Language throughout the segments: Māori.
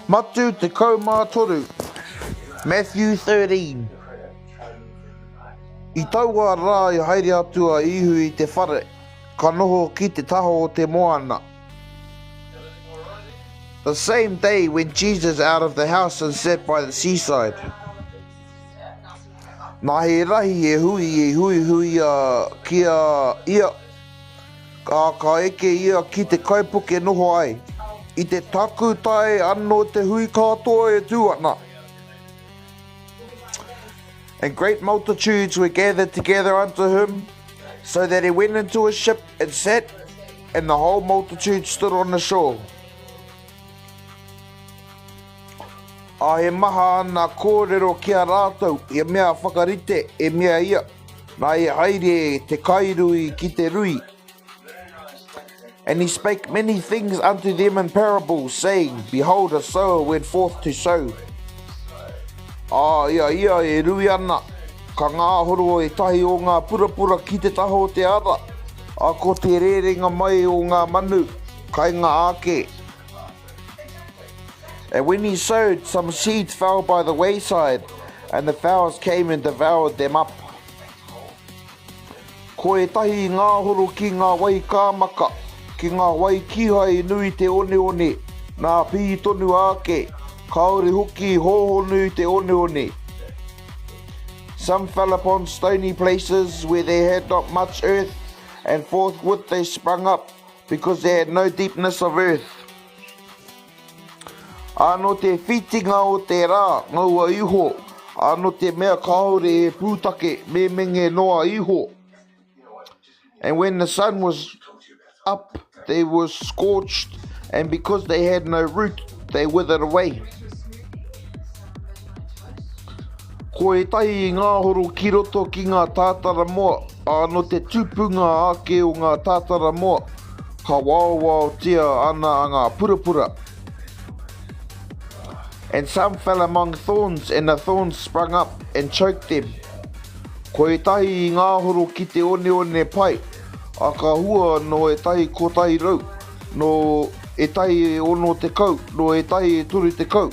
Matiu te kaumātoru, Matthew 13. I taua rā I haere atua ihu I te whare, ka noho ki te taho o te moana. The same day went Jesus out of the house and sat by the seaside. Nā he rahi e hui kia ia, ka eke ia ki te kaipuke noho ai. I te taku tae anō te hui katoa e tūana. And great multitudes were gathered together unto him, so that he went into a ship and sat, and the whole multitude stood on the shore. A he maha ana kōrero kia rātou, he mea whakarite, e mea ia, nā e haere te kairui ki te rui. And he spake many things unto them in parables, saying, Behold, a sower went forth to sow. Ia e rui ana, ka ngā horo e tahi o ngā purapura ki te taho o te ara, a ko te rerenga mai o ngā manu, kai ngā ake. And when he sowed, some seed fell by the wayside, and the fowls came and devoured them up. Ko e tahi ngā horo ki ngā wai kāmaka, ki ngā wai kihai nui te one, nā pī tonu ake, kaore hoki hoho nui te one. Some fell upon stony places where they had not much earth, and forthwith they sprung up, because they had no deepness of earth. Anō te whitinga o te rā, ngaua iho, anō te mea kaore e pūtake, me menge noa iho. And when the sun was up, they were scorched, and because they had no root, they withered away. Ko e tahi ngā horo ki roto ki ngā tātara moa, anō te tūpunga ake o ngā tātara moa, ka wāwāo tia ana a ngā purapura. And some fell among thorns, and the thorns sprung up and choked them. Ko e tahi ngā horo ki te one pai, a ka hua no e tahi ko tahi rau, no e tahi ono te kau, no e tahi e turu te kau.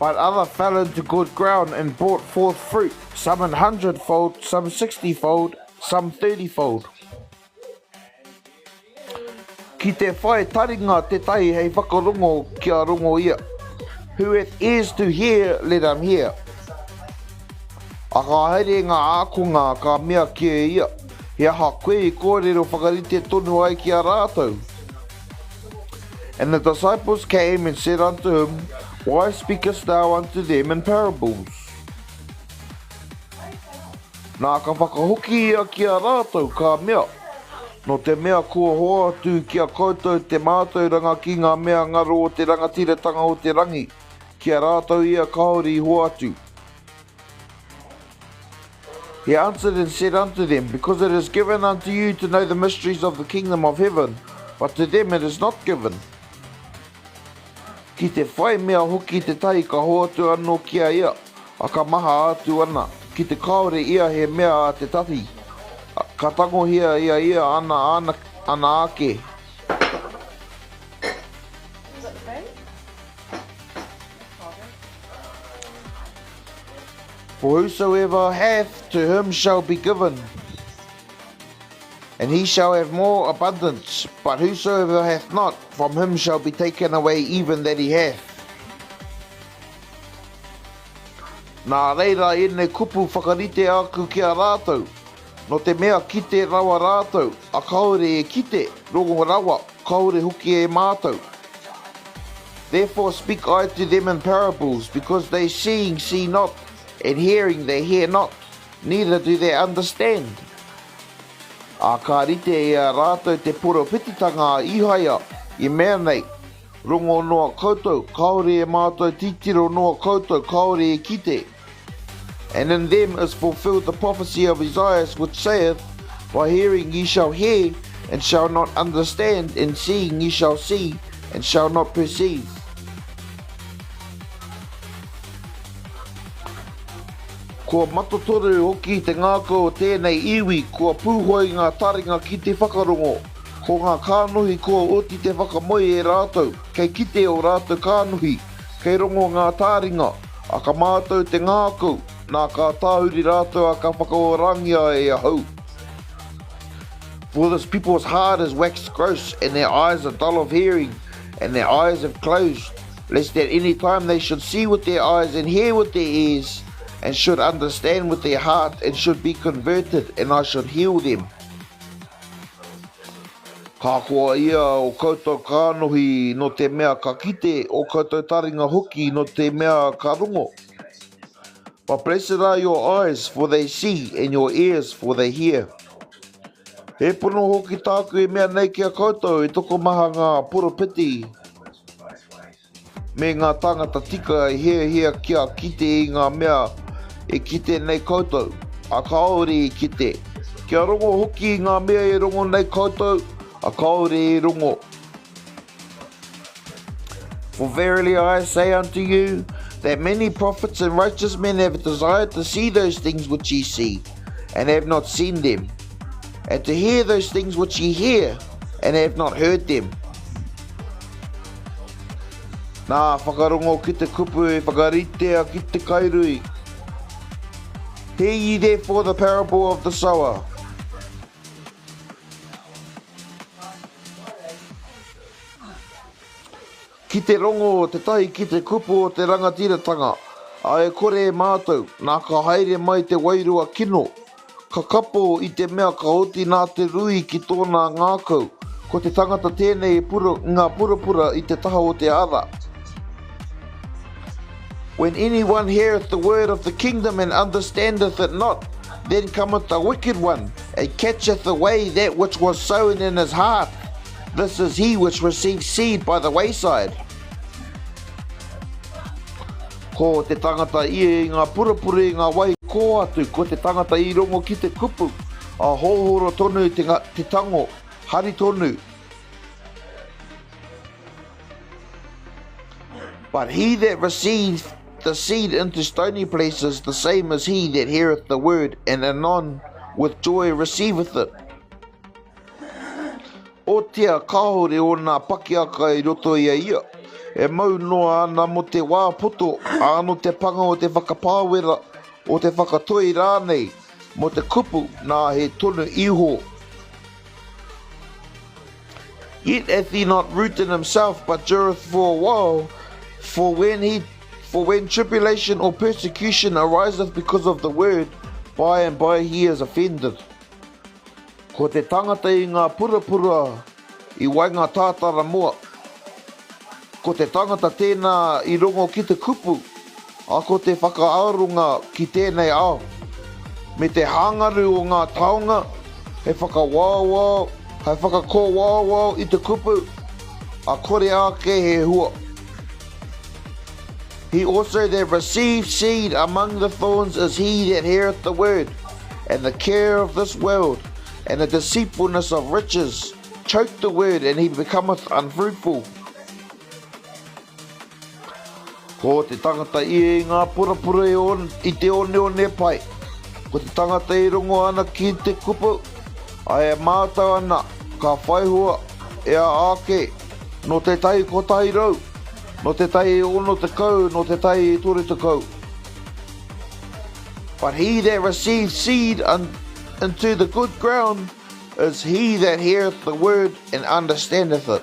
But other fell into good ground and brought forth fruit, some 100-fold, some 60-fold, some 30-fold. Ki te whae taringa te tai hei whakarongo kia rongo ia. Who hath ears to hear, let him hear. A ka haere ngā ākonga ka mea kia ia. He aha koe I kōrero whakarite tonu ai ki a rātou. And the disciples came and said unto him, Why speakest thou unto them in parables? Nā ka whakahoki ia ki a rātou ka mea. No te mea kua hoa atu ki a koutou te mātauranga ki ngā mea ngaro o te rangatiratanga o te rangi. Ki a rātou ia kaori hoa atu. He answered and said unto them, Because it is given unto you to know the mysteries of the kingdom of heaven, but to them it is not given. Ki te whai mea hoki te tai ka hoa atu anō kia ia, a ka maha atu ana. Ki te kaore ia he mea a te tati. Ka tango hia ia ana ake. For whosoever hath, to him shall be given, and he shall have more abundance. But whosoever hath not, from him shall be taken away even that he hath. Nā reira e nei kupu whakarite aku ki a rātou. No te mea kite rawa rātou, a kaore e kite, rongo rawa, kaore huki e mātou. Therefore speak I to them in parables, because they seeing see not, and hearing they hear not, neither do they understand. A ka rite e a rātou te poropititanga ihaia, I mea nei, rongo noa koutou, kaore e mātou titiro noa koutou, kaore e kite. And in them is fulfilled the prophecy of Isaiah, which saith, By hearing ye shall hear, and shall not understand, and seeing ye shall see, and shall not perceive. Kua matotoru hoki te ngāko o tēnei iwi, kua pūhoi ngā taringa ki te whakarongo. Ko ngā kānuhi kua oti te whakamoe e rātou, kei kite o rātou kānuhi, kei rongo ngā taringa, a ka mātou te ngāko, nā ka tāhuri rātou a ka whakaorangia e ahau. For this people's heart is waxed gross, and their eyes are dull of hearing, and their eyes have closed, lest at any time they should see with their eyes and hear with their ears, and should understand with their heart, and should be converted, and I should heal them. Ka kua ia o koutou kānohi no te mea ka kite, o koutou taringa hoki no te mea ka rongo. But blessed are your eyes, for they see, and your ears, for they hear. He pono hoki tāku e mea nei kia koutou, e toko maha ngā poropiti. Me ngā tangata tika e hea kia kite I ngā mea, e kite nei koutou, a kaore e kite. Kia rongo hoki ngā mea e rongo nei koutou, a kaore e rongo. For verily I say unto you, that many prophets and righteous men have desired to see those things which ye see, and have not seen them, and to hear those things which ye hear, and have not heard them. Nā whakarongo ki te kupu e whakaritea ki te kairui. Hear ye therefore the parable of the sower. Ki te rongo o te tai ki te kupu o te rangatiratanga, a e kore e mātou, nā ka haere mai te wairua kino, ka kapo I te mea ka oti nā te rui ki tōna ngākau, ko te tangata tēnei ngā purapura I te taha o te ara. When anyone heareth the word of the kingdom and understandeth it not, then cometh the wicked one, and catcheth away that which was sown in his heart. This is he which receives seed by the wayside. Ko te tangata I ngā purapura I ngā wai ko atu, ko te tangata I rongo ki te kupu, a hohoro tonu te tango, hari tonu. But he that receives the seed into stony places, the same as he that heareth the word, and anon with joy receiveth it. O tia kaore o nā pakiaka I roto ia ia, E mau noa ana mo te wā poto, ano te panga o te whakapāwera, o te whakatoi rānei, mo te kupu nā he tonu iho. Yet hath he not rooted himself, but dureth for a while, for when tribulation or persecution ariseth because of the word, by and by he is offended. Ko te tangata I ngā purapura, I wainga tātara moa. Ko te tangata tēnā I rongo ki te kupu, a ko te whakaaronga ki tēnei ao. Me te hangaru o ngā taonga, he whakawāwā, hei whakako wāwā I te kupu, a kore ake he hua. He also that receives seed among the thorns is he that heareth the word, and the care of this world, and the deceitfulness of riches, choke the word, and he becometh unfruitful. Ko te tangata I ngā purapura I te one pai. Ko te tangata I rongo ana ki te kupu, ai e mātau ana, ka whaihua, ea ake, no te tai ko tai rau, no te tai ono te kau, no te tai tore te kau. But he that receives seed into the good ground is he that heareth the word and understandeth it,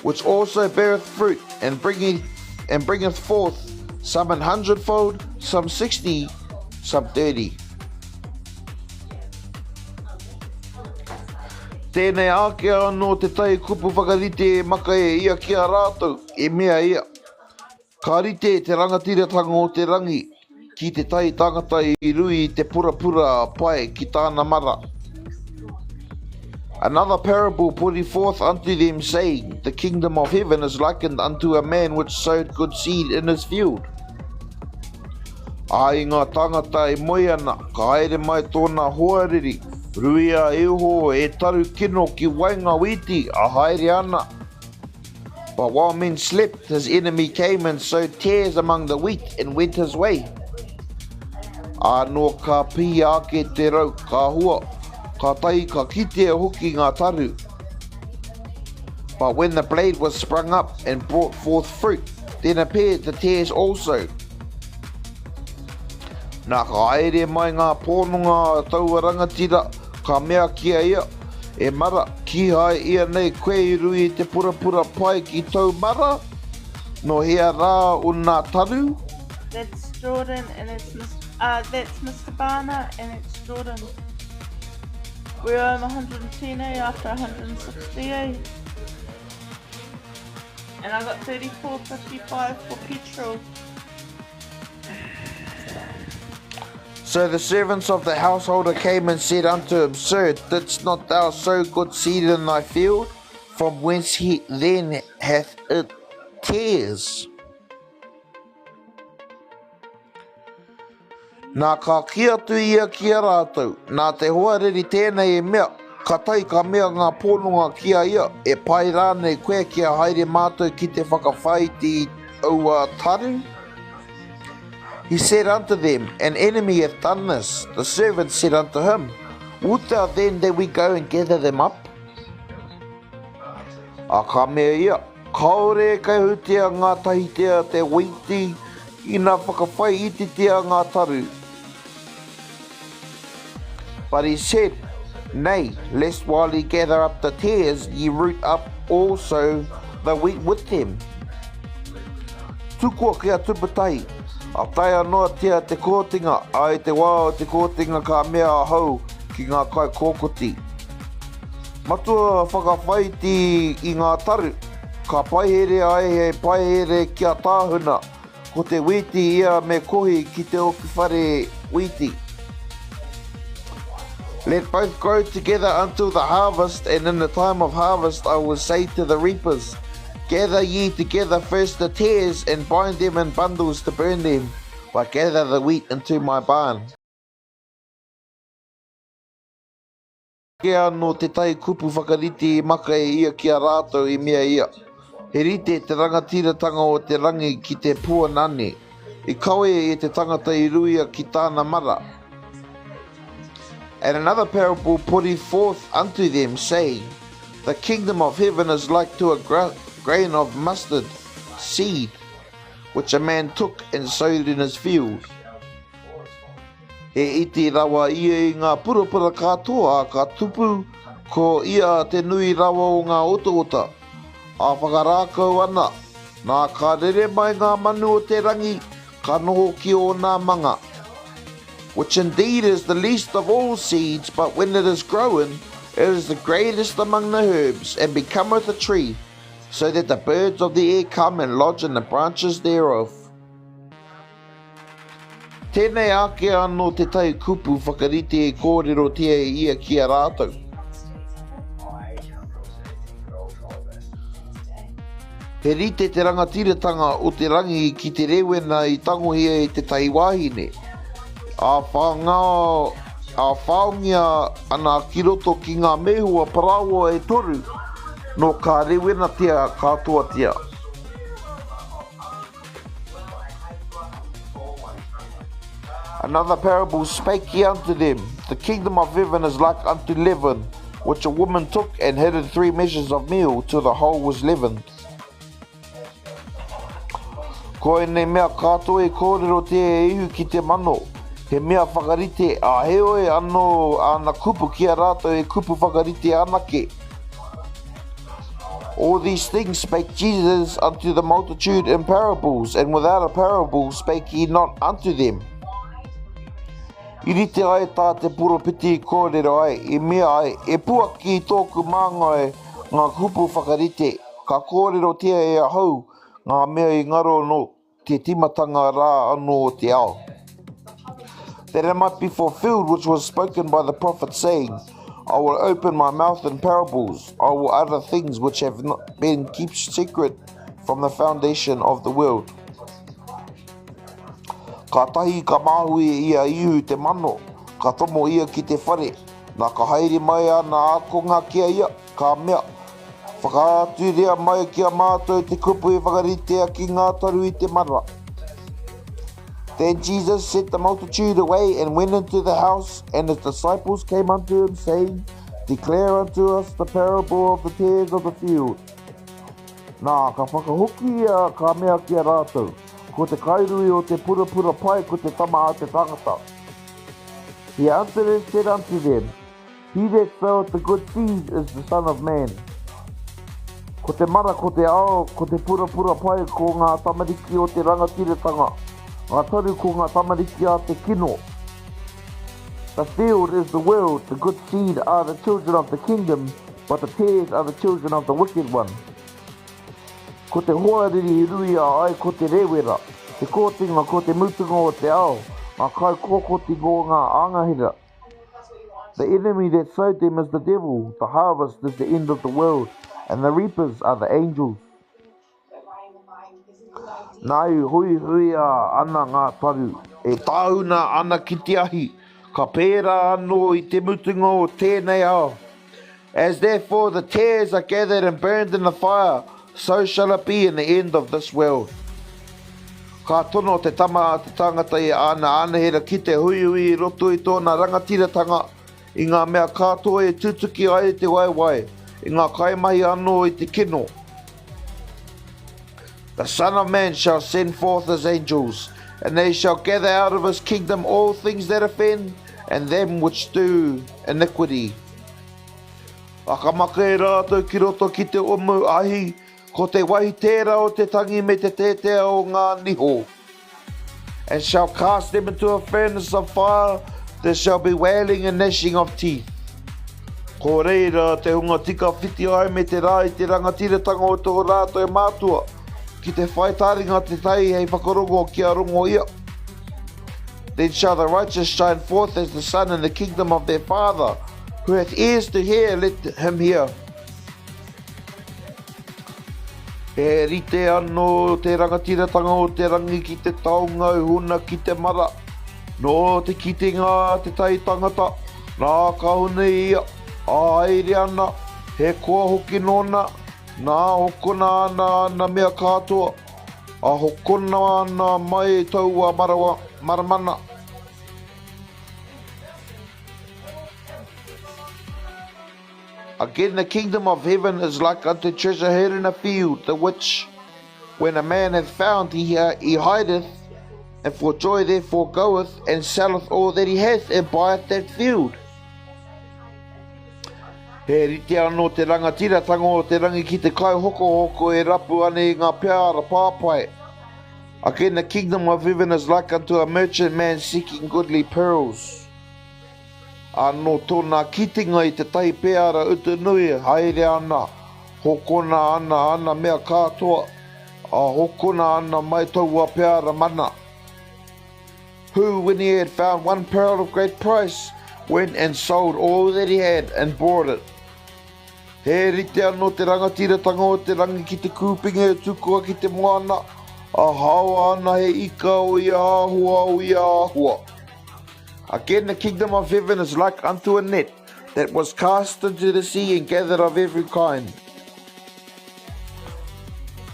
which also beareth fruit and bringeth forth some 100-fold, some 60, some 30. Tēnei ake anō te tai kupu whakarite maka ia ki a rātou, mea ia. Ka rite te rangatiratanga o te rangi, ki te tai tangata I rui te purapura pai ki tāna mara. Another parable put he forth unto them, saying, The kingdom of heaven is likened unto a man which sowed good seed in his field. Ai ngā tangata moe ana, ka haere mai tōna hoariri, ruia eho e taru kino ki wainga witi a haere ana. But while men slept, his enemy came and sowed tares among the wheat and went his way. Anō ka pi ake te rau, ka hua, ka tai ka kitea hoki ngā taru. But when the blade was sprung up and brought forth fruit, then appeared the tares also. Nā ka aere mai ngā pōnunga taua rangatira, ka mea kia ia, e mara, ki hai ia nei koe I rui te purapura pai ki tau mara, no hea rā o nā taru. That's Jordan and that's Mr. Barner and it's Jordan. We're on 110 after 168. And I got 34.55 for petrol. So the servants of the householder came and said unto him, Sir, didst not thou sow good seed in thy field? From whence he then hath it tares? Nā ka kia tu ia ki a rātou, nā te hoariri tēnei e mea, ka tai ka mea ngā pōnunga kia ia, e pai rānei koe kia haere mātou ki te whakawhaiti aua taru. He said unto them, An enemy hath done this. The servant said unto him, Wilt thou then that we go and gather them up? A ka mea ia, kaore kai hutea ngā tahitea te witi, I nā whakawhai ititea ngā taru. But he said, Nay, lest while ye gather up the tares, ye root up also the wheat with them. Tukua kia tuputai, a tai anoa tia te kōtinga, ai te wā o te kōtinga ka mea hau ki ngā kai kōkoti. Matua whakawhaiti I ngā taru, ka paihere ai he paihere kia tāhuna, ko te witi ia me kohi ki te oki whare witi. Let both grow together until the harvest, and in the time of harvest I will say to the reapers, Gather ye together first the tares, and bind them in bundles to burn them, but gather the wheat into my barn. Ke anō te tai kupu whakarite maka ia ki a rātou I mea ia. He rite te rangatiratanga o te rangi ki te puanane. I kawe e te tangata I ruia ki tāna mara. And another parable put he forth unto them, saying, The kingdom of heaven is like to a grain of mustard, seed, which a man took and sowed in his field. E iti rawa ia I ngā purapura katoa ka tupu, ko ia te nui rawa o ngā ota. A whakarākau ana, nā ka rere mai ngā manu o te rangi, ka noho ki o ngā manga. Which indeed is the least of all seeds, but when it is grown, it is the greatest among the herbs, and becometh a tree, so that the birds of the air come and lodge in the branches thereof. Tēnei ake anō te tai kupu whakarite e kōrero tia e ia ki a rātou. He rite te rangatiratanga o te rangi ki te rewena I tangohia e te tai wahine. A whaongia ana ki roto ki ngā mehua parawa e toru, no ka rewena tia katoa tia. Another parable spake he unto them, the kingdom of heaven is like unto leaven, which a woman took and hid in 3 measures of meal, till the whole was leavened. Ko e nei mea katoa e kōrero te e ihu ki te mano, he mea whakarite a heoe anō ana kupu ki a rātou e kupu whakarite anake. All these things spake Jesus unto the multitude in parables, and without a parable spake he not unto them. Irite ai tā te puropiti kōrero ai, e mea ai, e puaki I tōku māngai ngā kupu whakarite, ka kōrero tia e ahau, ngā mea I ngaro no te timatanga rā anō o te ao. That it might be fulfilled which was spoken by the prophet, saying, I will open my mouth in parables, I will utter things which have not been kept secret from the foundation of the world. Ka tahi ka mahu e ia ihu te mano, ka tomo ia ki te whare, nā ka haere mai ana ākonga kia ia, ka mea. Whakaatu rea mai ki a mātou te kupu e whakaritea ki ngā taru I te mara. Then Jesus sent the multitude away and went into the house, and his disciples came unto him, saying, Declare unto us the parable of the tares of the field. Nā ka whakahoki ia ka mea ki a rātou, ko te kairui o te purapura pai ko te tama a te tangata. He answered and said unto them, He that soweth the good seed is the Son of Man. Ko te mara ko te ao, ko te purapura pai ko ngā tamariki o te rangatiratanga, ngā taru ko ngā tamariki a te kino. The field is the world, the good seed are the children of the kingdom, but the tares are the children of the wicked one. Ko te hoariri rui a ai ko te rewera, te kōtinga ko te mutunga o te ao, ngā kai kōkoti ngō ngā angahira. The enemy that sowed them is the devil, the harvest is the end of the world, and the reapers are the angels. Nāu hui a ana ngā taru, e tāuna ana ki te ahi, ka pēra anō I te mutunga o tēnei ao. As therefore the tares are gathered and burned in the fire, so shall it be in the end of this world. Ka tono te tama a te tangata I ana anahera ki te hui roto I tōna rangatiratanga I ngā mea katoa e tutuki ai te waiwai, I ngā kaimahi anō I te kino. The Son of Man shall send forth his angels, and they shall gather out of his kingdom all things that offend, and them which do iniquity. Akamaka e rātou ki roto ki te omu ahi, ko te wahi tērā o te tangi me te tētea o ngā niho. And shall cast them into a furnace of fire, there shall be wailing and gnashing of teeth. Ko reira te hunga tika whiti ai me te rā I te rangatiratanga o tō rātou e mātua, ki te whaitaringa te tai hei whakarongo ki a rongo ia. Then shall the righteous shine forth as the sun in the kingdom of their Father. Who hath ears to hear, let him hear. E rite anō te rangatiratanga o te rangi ki te taonga huna ki te mara. No te kitenga te tai tangata, nā ka hune ia, a aere ana, he koa hoki nona, nā hokona ana na mea katoa, a hokona ana mai taua maramana. Again, the kingdom of heaven is like unto treasure hid in a field, the which, When a man hath found, he hideth, and for joy therefore goeth, and selleth all that he hath, and buyeth that field. He rite anō te rangatira tango o te rangi ki te kai hoko e rapu ane I ngā peara pāpai. Again, the kingdom of heaven is like unto a merchant man seeking goodly pearls. Anō tōna kitinga I te tai peara utunui, haere ana, hokona ana mea katoa, a hokona ana mai taua peara mana. Who, when he had found one pearl of great price, went and sold all that he had and bought it. He rite anō te rangatira tango o te rangi ki te kūpinga e tukua ki te moana, a hawa ana he ika o ia ahua. Again, the kingdom of heaven is like unto a net that was cast into the sea and gathered of every kind.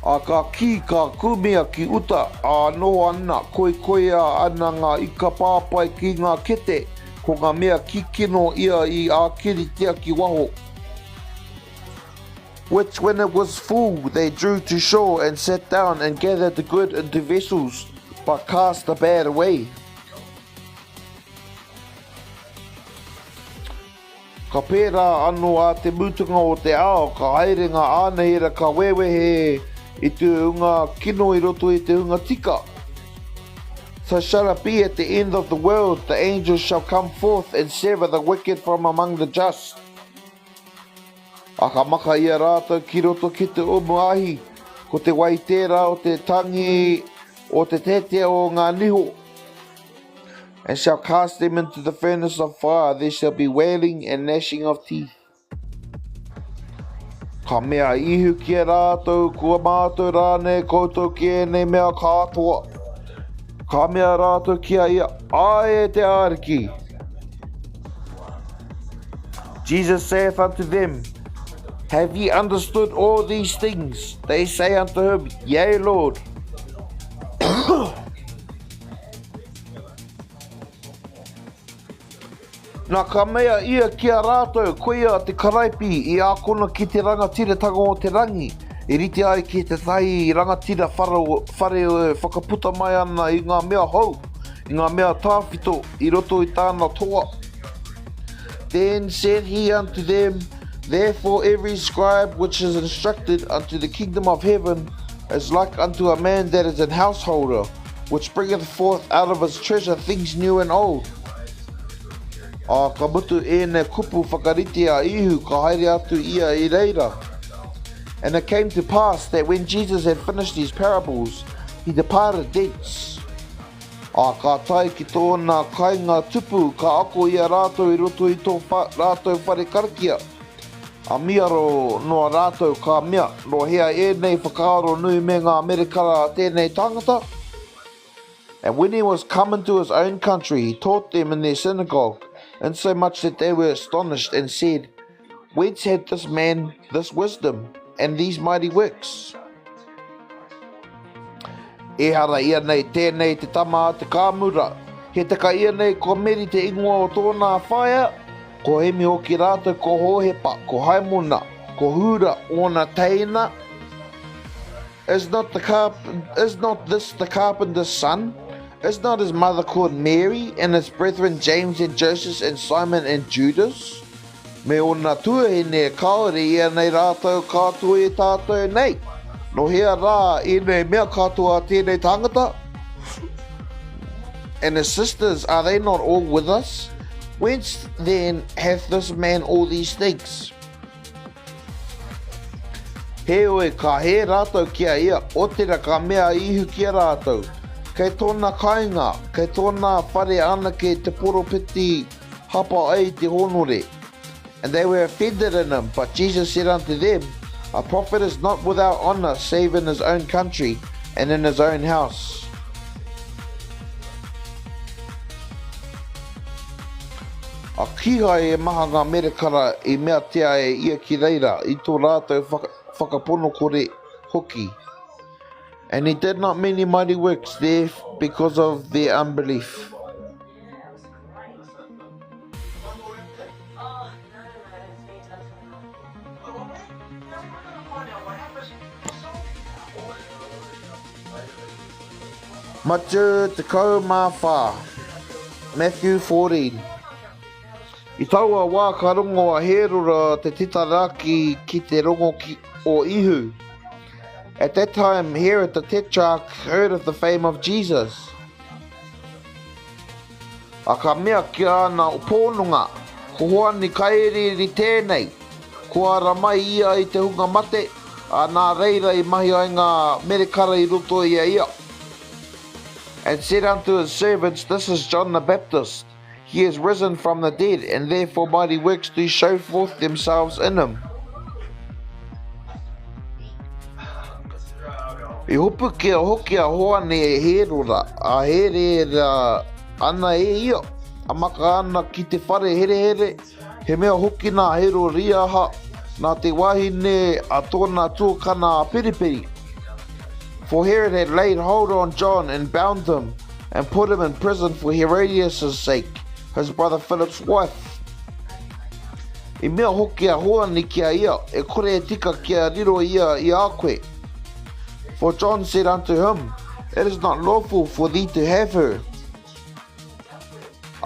A ka ki ka kumia ki uta, a no ana koia ana ngā ika pāpai ki ngā kete, ko ngā mea kikino ia I a kiritia ki waho. Which when it was full, they drew to shore and sat down and gathered the good into vessels, but cast the bad away. Ka pērā anō a te mutunga o te ao, ka haerenga ānehera ka wewehe I te unga kino I roto I te unga tika. So shall it be at the end of the world, the angels shall come forth and sever the wicked from among the just. A ka maka ia rātou ki roto ki te umuahi, ko te waitera o te tangi o te tetea o ngā niho. And shall cast them into the furnace of fire, there shall be wailing and gnashing of teeth. Ka mea ihu kia rātou, kua mātou rāne, koutou kia nei mea kātoa. Ka mea rātou kia ia, ai e te āriki. Jesus saith unto them, Have ye understood all these things? They say unto him, Yea, Lord. Nā ka mea ia kia rātou, koia te karaipi I a kona ki te rangatira tango o te rangi. I rite ai ki te tai rangatira whare whakaputa mai ana I ngā mea hou, I ngā mea tāwhito, I roto I tāna toa. Then said he unto them, Therefore every scribe which is instructed unto the kingdom of heaven is like unto a man that is an householder, which bringeth forth out of his treasure things new and old. A ka mutu ne kupu whakarite a ihu ka haere atu ia I reira. And it came to pass that when Jesus had finished his parables, he departed thence. A ka tai ki tōna kainga tupu ka ako ia rātou I roto I tō rātou whare karakia. A miaro noa rātou ka mea, no hea nei whakaaro nui me ngā Amerikara tēnei tangata. And when he was come into his own country, he taught them in their synagogue, insomuch that they were astonished and said, Whence had this man this wisdom and these mighty works? E hara ia nei tēnei te tama te kāmura, he taka ia nei ko meri te ingoa o tōna whaia, ko hemi o ki rātou ko hohepa, ko haimona, ko hura ona teina. Is not this the carpenter's son? Is not his mother called Mary, and his brethren James and Joseph and Simon and Judas? Me ona tuahine kaore ia nei rātou kātua e tātou nei. No hea rā e nei mea kātua tēnei tangata. And his sisters, are they not all with us? Whence then hath this man all these things? He oe ka he rātou kia ia, o tera ka mea ihu kia rātou. Kei tōna kainga, kei tōna whare anake te poropiti hapa ai te honore. And they were offended in him, but Jesus said unto them, A prophet is not without honor, save in his own country and in his own house. A kiha e maha ngā merekara I mea tea e ia ki reira I tō rātou whakapono kore hoki. And he did not many mighty works there because of their unbelief. Matiu te kau mā whā. Matthew 14. I taua wā ka rongo a herura te titaraki ki te rongo o ihu. At that time, Herod the Tetrarch heard of the fame of Jesus. A ka mea ki ana o pōnunga, ko hoani kairiri tēnei, ko ara mai ia i te hunga mate, a nā reira I mahi ai ngā merekara I roto ia. And said unto his servants, This is John the Baptist. He is risen from the dead, and therefore mighty works do show forth themselves in him. I hopu kia hoki a hoane e herora, a here ana e ia, a maka ana ki te whare here, he mea hoki nā hero riaha, nā te wahine a tōna tuakana a periperi. For Herod had laid hold on John and bound him, and put him in prison for Herodias' sake, his brother Philip's wife. I mea hoki a hoani kia ia, e kore e tika kia riro ia I a koe. For John said unto him, It is not lawful for thee to have her.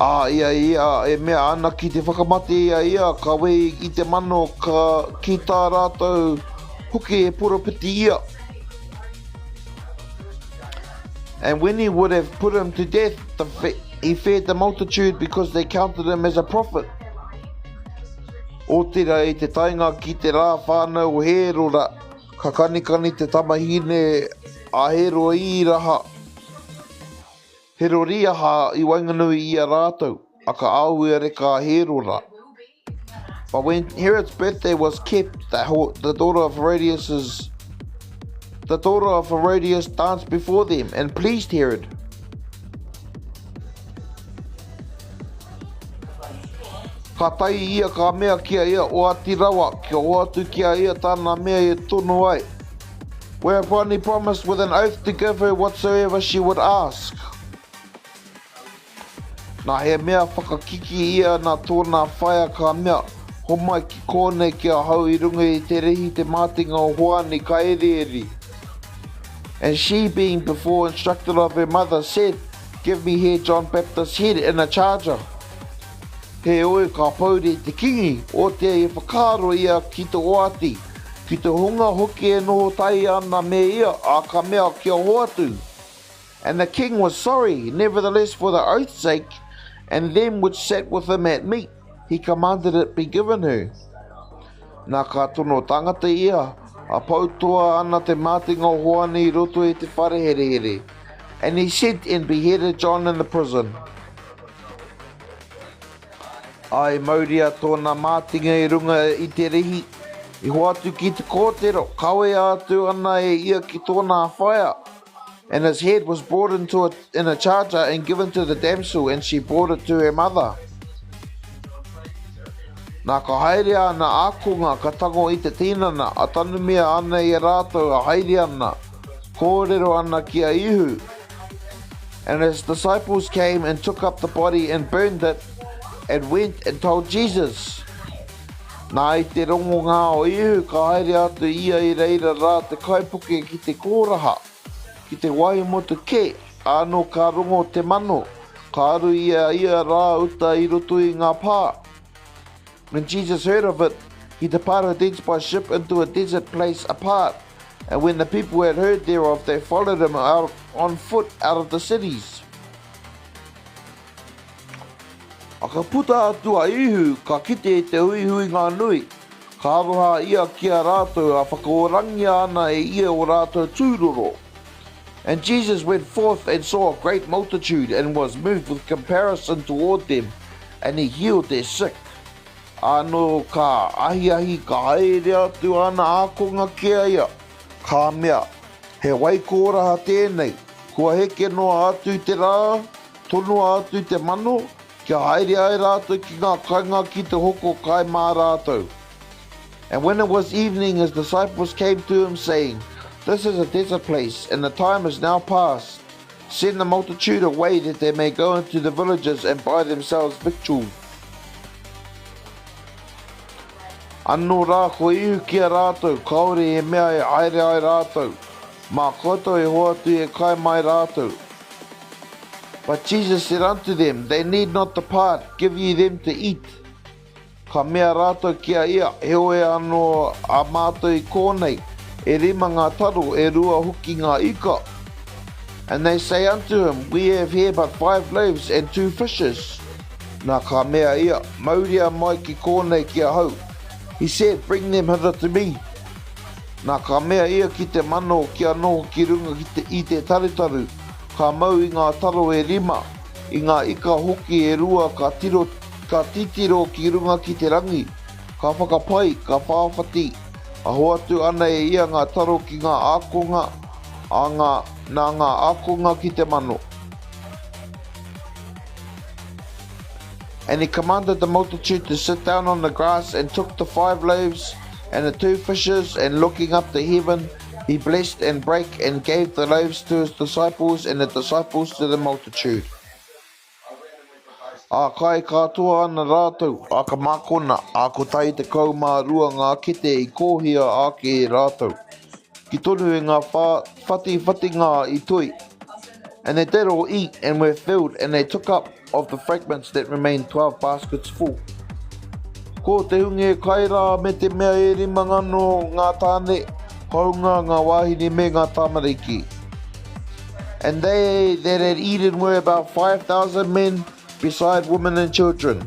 Ia, e mea ana ki te whakamate ia, ka wei I te mano ka ki tā rātou hoki e puropiti ia. And when he would have put him to death, he fed the multitude because they counted him as a prophet. O tira I te tainga ki te rā whānau o herora, ka kanikani te tamahine a hero I raha. Hero riaha I wainganui I a rātou, a ka au e reka a herora. But when Herod's birthday was kept, the daughter of Herodias danced before them and pleased Herod. Ka tai ia ka mea kia ia o ati rawa, kia o atu kia ia tāna mea e tonu ai. Whereupon he promised with an oath to give her whatsoever she would ask. Nā he mea whakakiki ia nā tōna whaia ka mea, ho mai ki kōne kia hau I runga I te rehi te mātinga o hoani ka eri. And she, being before instructed of her mother, said, Give me here John Baptist's head in a charger. He oe ka paure te kingi, o te e whakaro ia ki te oati, ki te hunga hoki e noho tai ana me ia, a ka mea kia hoatu. And the king was sorry, nevertheless for the oath's sake, and them which sat with him at meat, he commanded it be given her. Nā ka tono tangata ia, a pautoa ana te mātinga o hoani I roto e te whare here. And he sent and beheaded John in the prison. Ai mauria tōna mātinga I runga I te rehi, I hoatu ki te kōtero, kawe atu ana e ia ki tōna whaia. And his head was brought in a charger and given to the damsel, and she brought it to her mother. Nā ka haere ana ākunga ka tango I te tinana, a tanu mea ana I a rātou a haere ana, kōrero ana ki a ihu. And his disciples came and took up the body and burned it, and went and told Jesus. Nā I te rongo ngā o ihu ka haere atu ia I reira rā te kaipuke ki te kōraha, ki te waimotu ke, anō ka rongo te mano, ka aru ia rā uta I roto I ngā pā. When Jesus heard of it, he departed thence by ship into a desert place apart. And when the people had heard thereof, they followed him out on foot out of the cities. A ka puta atu a ihu, ka kite e te hui ngā nui, ka aroha ia kia rātou a whakaorangi ana e ia o rātou tūroro. And Jesus went forth and saw a great multitude, and was moved with compassion toward them, and he healed their sick. Ano ka ahi ka haere atu ana ākonga kia ia, ka mea, he waikoraha tēnei, kua heke noa atu te rā, tonua atu te mano, kia haere ai rātou ki ngā kainga ki te hoko kai mā rātou. And when it was evening, his disciples came to him, saying, This is a desert place, and the time is now past. Send the multitude away, that they may go into the villages and buy themselves victuals. Anō rā ko ihu kia rātou, kaore e mea e aere ai rātou. Mā koutou e hoatu e kai mai rātou. But Jesus said unto them, They need not depart, give ye them to eat. Ka mea rātou kia ia, he oe anō a mātou I kōnei, e rima ngā taro, e rua huki ngā ika. And they say unto him, We have here but 5 loaves and 2 fishes. Nā ka mea ia, mauria mai ki kōnei kia hau. He said, Bring them hither to me. Nā ka mea ia ki te mano kia noho ki runga I te taritaru. Ka mau I ngā taro e rima, I ngā ika hoki e rua ka titiro ki runga ki te rangi. Ka whakapai, ka whawhati. A hoatu ana e ia ngā taro ki ngā ākonga, nā ngā ākonga ki te mano. And he commanded the multitude to sit down on the grass, and took the 5 loaves and the 2 fishes, and looking up to heaven, he blessed and brake and gave the loaves to his disciples, and the disciples to the multitude. A kai katoa ana rātou, a ka mākona, a ko tai te kaumārua ngā kete I kōhia ake e rātou. Ki tonu e ngā whati ngā I tui. And they did all eat and were filled, and they took up of the fragments that remained 12 baskets full. Ko te hunge kai rā me te mea e rima ngano ngā tāne, kaunga ngā wāhine me ngā tamariki. And they that had eaten were about 5,000 men, beside women and children.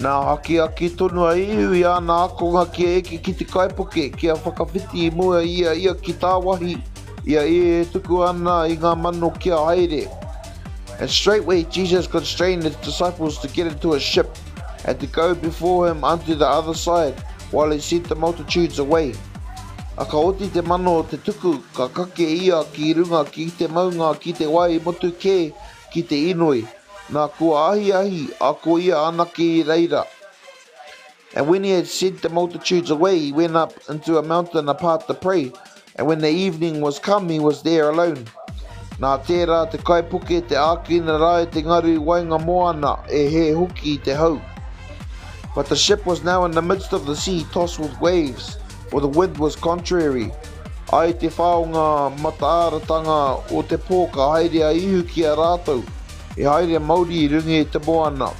Nā haki tonu a ihu I ana akonga kia eke ki te kaipuke, kia whakawhiti I mua ia ki tā wahi, ia e tuku ana I ngā mano kia haere. And straightway Jesus constrained his disciples to get into a ship, and to go before him unto the other side, while he sent the multitudes away. A ka oti te mano o te tuku, ka kake ia ki runga ki te maunga ki te wai motu ke ki te inoi, nā kua ahi, a ko ia anake I reira. And when he had sent the multitudes away, he went up into a mountain apart to pray, and when the evening was come, he was there alone. Nā tērā te kaipuke te ākina rai te ngaru wainga moana e he huki I te hau. But the ship was now in the midst of the sea, tossed with waves, for the wind was contrary. Ai te whaonga mataaratanga o te pō ka haere a ihu ki a rātou, e haere mauri I rungi te moana.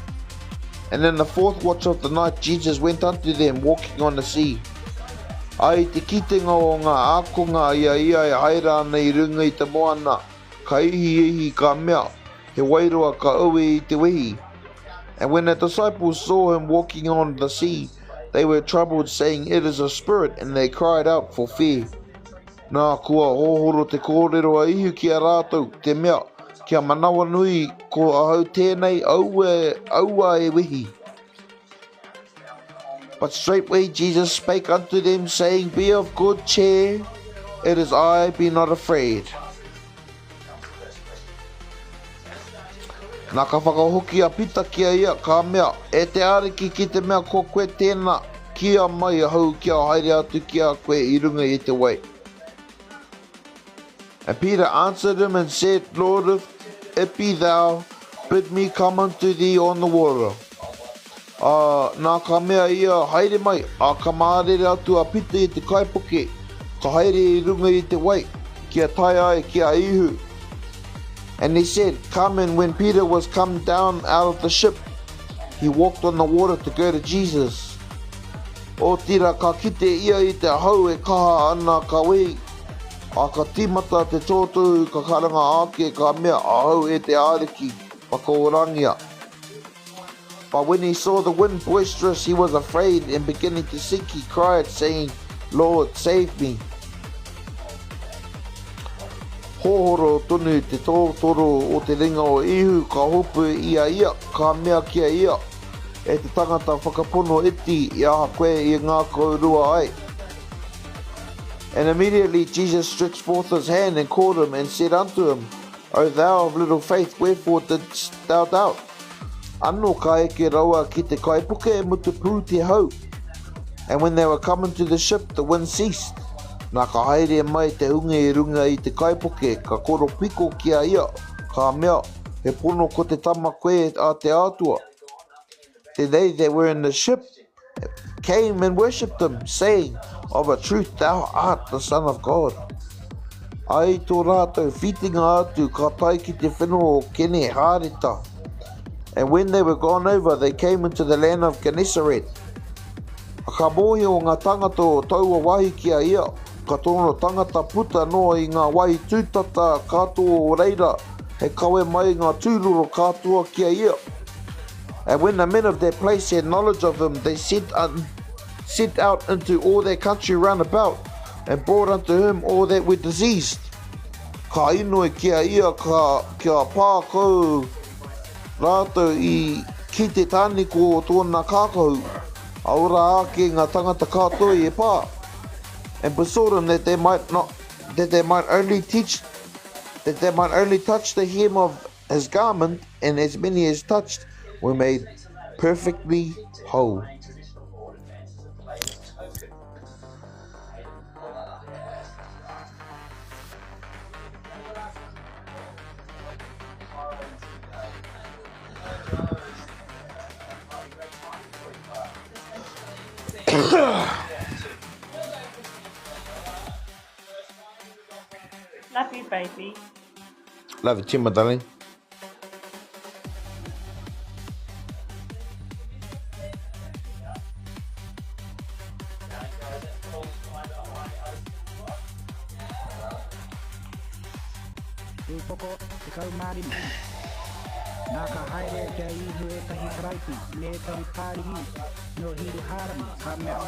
And in the 4th watch of the night, Jesus went unto them, walking on the sea. Ai te kitenga o ngā ākonga ia e haere ana I rungi te moana, ka ihi ka mea, he wairoa ka aue I te wehi. And when the disciples saw him walking on the sea, they were troubled, saying, It is a spirit, and they cried out for fear. Nā kua hohoro te kōrero a ihu ki a rātou, te mea, kia manawa nui ko ahau tēnei aua e wehi. But straightway Jesus spake unto them, saying, Be of good cheer, it is I, be not afraid. Nā ka whakahoki a pita kia ia ka mea, e te ariki ki te mea ko koe tēnā, kia mai a hau kia haere atu kia koe I runga I te wai. And Peter answered him and said, Lord, if it be thou, bid me come unto thee on the water. Nā ka mea ia haere mai, a ka maarere atu a pita I te kaipuke, ka haere I runga I te wai, kia tai ai kia ihu. And he said, Come. And when Peter was come down out of the ship, he walked on the water to go to Jesus. O tira ka kite ia I te hau e kaha ana ka wei, a ka timata te tōtou ka karanga ake ka mea a hau e te ariki, whakaorangia. But when he saw the wind boisterous, he was afraid, and beginning to sink, he cried, saying, Lord, save me. Hohoro tonu te tōtoro o te ringa o ihu ka hopu ia, ka mea kia ia, e te tangata whakapono iti I aha koe I ngā kaurua ai. And immediately Jesus stretched forth his hand and called him and said unto him, O thou of little faith, wherefore didst thou doubt? Anō ka eke raua ki te kaipuke e mutu pū te hau. And when they were coming to the ship, the wind ceased. Nā ka haere mai te hunga I runga I te kaipuke, ka koro piko kia ia, ka mea, he pono ko te tama koe a te atua. Then they that were in the ship came and worshipped him, saying, Of a truth thou art the Son of God. Ai tō rātou whitinga atu ka tai ki te whenua o Kene Hāreta. And when they were gone over, they came into the land of Gennesaret. Ka mohi o ngā tangata o taua wahi kia ia, ka tono tangata puta noa i ngā wai tūtata katoa o reira, he kawe mai ngā tūroro katoa kia ia. And when the men of their place had knowledge of him, they sent out into all their country round about, and brought unto him all that were diseased. Ka inoi kia ia kia pākau rātou i ki te tāniko o tōna kākau, aura ake ngā tangata katoa i e pā. And besought him that they might only touch the hem of his garment, and as many as touched were made perfectly whole. Love you, baby. Love you too, my darling. Poko te kaumārima. Nā ka haere te ihu e tahi karaipi, me tahi pārihi, no hiru hārama, ka mea.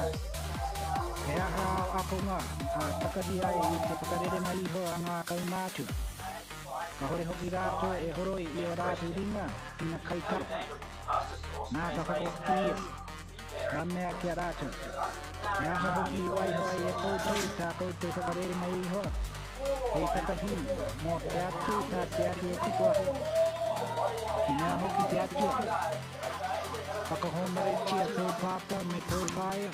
E aha au akonga, a takari ai I te pakarere mai iho a ngā kaumātu. Ka hore hoki rātou e horoi I o rātou ringa, I ngā kaitara. Nā ka whakotia, ka mea kia rātou. E aha hoki waihoai e koutou, tā koutou pakarere mai iho. Hei takahi, mō te atu tā te atu e tikoa. Ki ngā hoki te atu. Whakahomare tia tō pāpa me tō whaia.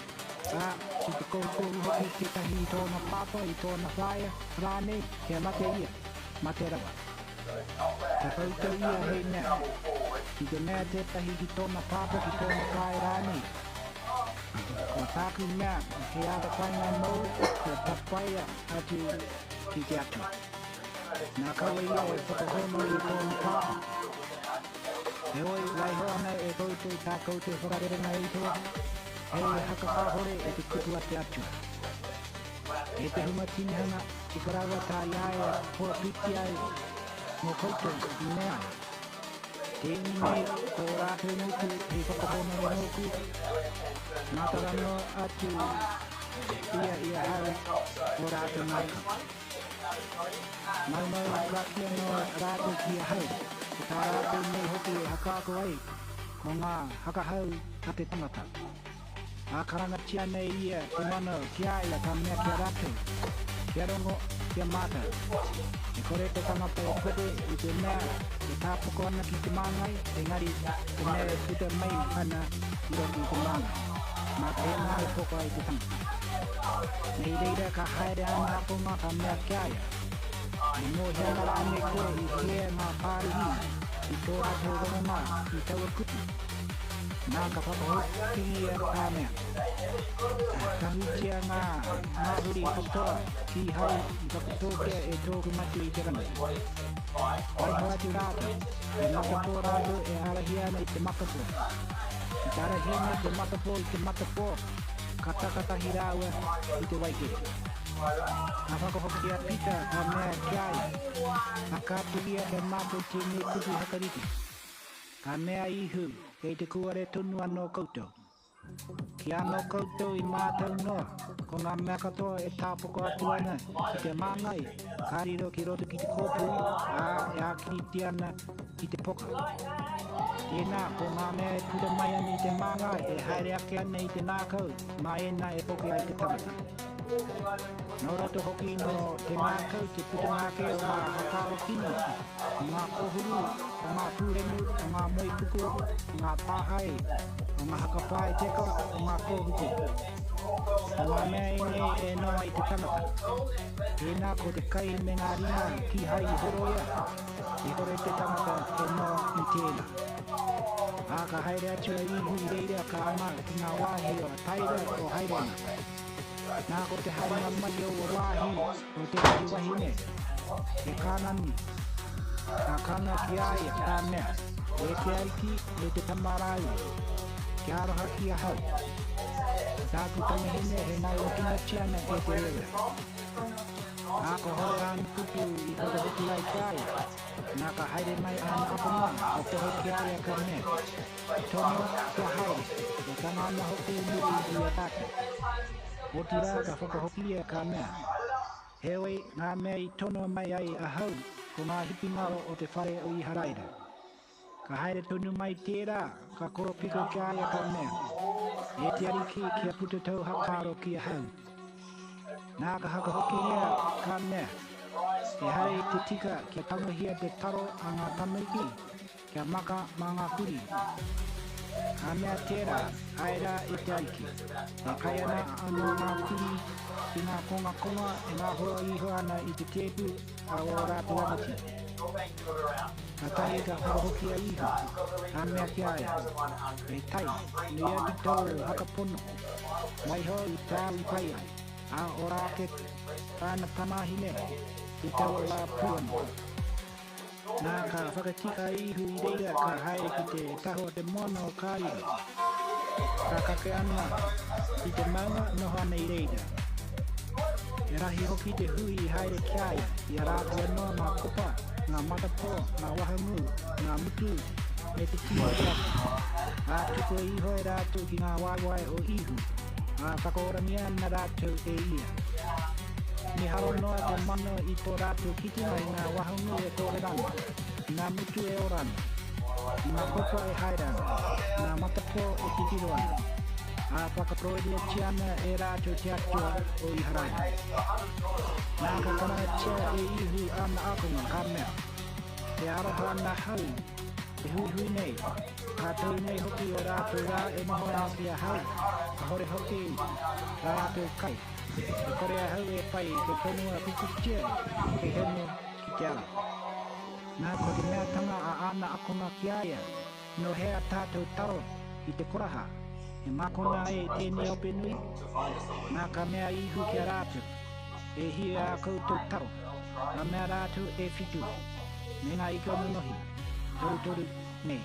Ki te koutou hoki te tahi I tōna pāpa I tōna whaia. Rānei, kia mate ia, mate rawa. Ka koutou ia hei nea. Ki te mea te tahi ki tōna pāpa ki tōna whaia rānei. Ko tāku mea, he āta kainga mou, ko tapaia atu ki te atu. Nā kaua ia e whakahono I tōna pāpa. E oi, waiho ana e koutou tā koutou whakarerenga I toa. Hei haka whahore e te kutua te atu. E te huma tinihanga I karawa tā iae hoa piti ai mō koutou I mea. Te ini nei ko rātou nuku hei whakahono e nuku. Nā tarano atu ia hara o rātou maka. Mau rakia no rātou kia hau. Ko tā rātou nei hoki e hakaako ai. Ko ngā hakahau ka te tangata. A karanga tia nei ia e mana kia ia ka mea kia rātou. Kia rongo, kia māta. E kore te tangata e kote I te mea e tāpoko ana ki te māngai. Engari te mea e puta mai ana I roki te māngai. Mā te mā e poko ai te tangata. Nei reira ka haere ana aponga ka mea kia ia. I mō hiangara ane koe I kea ngā pārihi, I tō rātou rongonga, I taua kutu. Nā ka whakahoki ia tā mea. Ka hutia ngā huri katoa, ki hai I whakatōkia e tōku Matiu I te rana. Waiho atu rātou, e makapo rātou e arahi ana I te makapo. I te arahi ana I te makapo, ka takatahi rāua I te waikere. Ka whakahokia pita ka mea kiai, ka kāpuria e mātou te me kutu hakariki. Ka mea ihu, kei te kuare tunu anō koutou. Ki anō koutou I mātou noa, ko ngā mea katoa e tāpoko atu ana ki te māngai, ka riro ki roto ki te kōpū, e ākiriti ana ki te poka. Tēnā, ko ngā mea e pura mai ana I te māngai, e haere ake ana I te nākau, mā ena e poke ai te tangata. Nō rato hoki no te mākau, te puta ngāke o ngā hakaro kino, o ngā kohuru, o ngā pūremu, o ngā moipuku, o ngā pāhai, o ngā hakapai teka, o ngā kōhuku. O ngā mea ene e noa I te tangata. Tēnā ko te kai me ngā ringa ki hai I horoia, e hore te tangata e noa I tēnā. A ka haere atu I ihu I reira ka ama ki ngā wāhi o taira o hairena. Nā ko te haunga mai o wāhi o te kahi wahine. E kānani. Nā kāna ki aia tā mea. E te ariki e te tamarau. Ki aroha ki a hau. Tāku tangahine he nai o kina tiana e te rewa. Nā ko horani putu I kata hoki ai ki aia. Nā ka haere mai ana apama o te hoki aia ka mea. Tono kia haere. E tanga ana hoki nui I a tāke. O tira ka whakahoki e ka mea. Heoi ngā mea I tono mai ai a hau ko ngā hipi ngaro o te whare o I haraira. Ka haere tonu mai tērā ka koropiko ki aia ka mea. E te ariki kia putu tau hakaro ki a hau. Nā ka whakahoki rea ka mea. E haere te tika kia tangohia te taro a ngā tanuki kia maka mā ngā kuri. Ka mea tērā, haera e te ariki. E kai ana anu ngā kuri I ngā konga e ngā hoa iho ana I te tepu a o rātu amati. Ka tai ka whakahoki a iho, ka mea ki aia. E tai, me ati tau hakapono. Mai ho I tā I pai ai. A o rāke kāna tamahine I tau la puano. Nā ka whakatika ihu I reira ka haere ki te taho te mono o ka iho. Ka kake ana I te maunga noho ana I reira. E rahi hoki te hui I haere ki aia I a rātua noa ngā kopa, ngā matapo, ngā wahangu, ngā mutu, me te tia rātu. A tuko iho e rātu ki ngā waiwai o ihu. A whakaorania na rātu e ia. Ni haro noa te mano I tō rātu kitina I ngā wahangu e tōre rana. I ngā mutu e orana. I ngā kopa e hairana. Ngā matapo e titiroana. A whakaproedia tiana e rātu te atua o I harai. Nā ka kana tia e ihu ana akonga ka mea. Te aroha ana hau, te hui nei. Ka tau nei hoki o rātu rā e maho nā ki a hau. Ka hore hoki rā rātu kai. E kore a hau e pai te whenua kukutia ke heno ki te ara. Nā ko te mea tanga a ana akonga ki aia. No hea tātou taro I te koraha. E makona e tēnei ope nui. Nā ka mea ihu ki a rātu. E hia a koutou taro. Ka mea rātu e whitu. Me ngā ika munohi. Toru nei.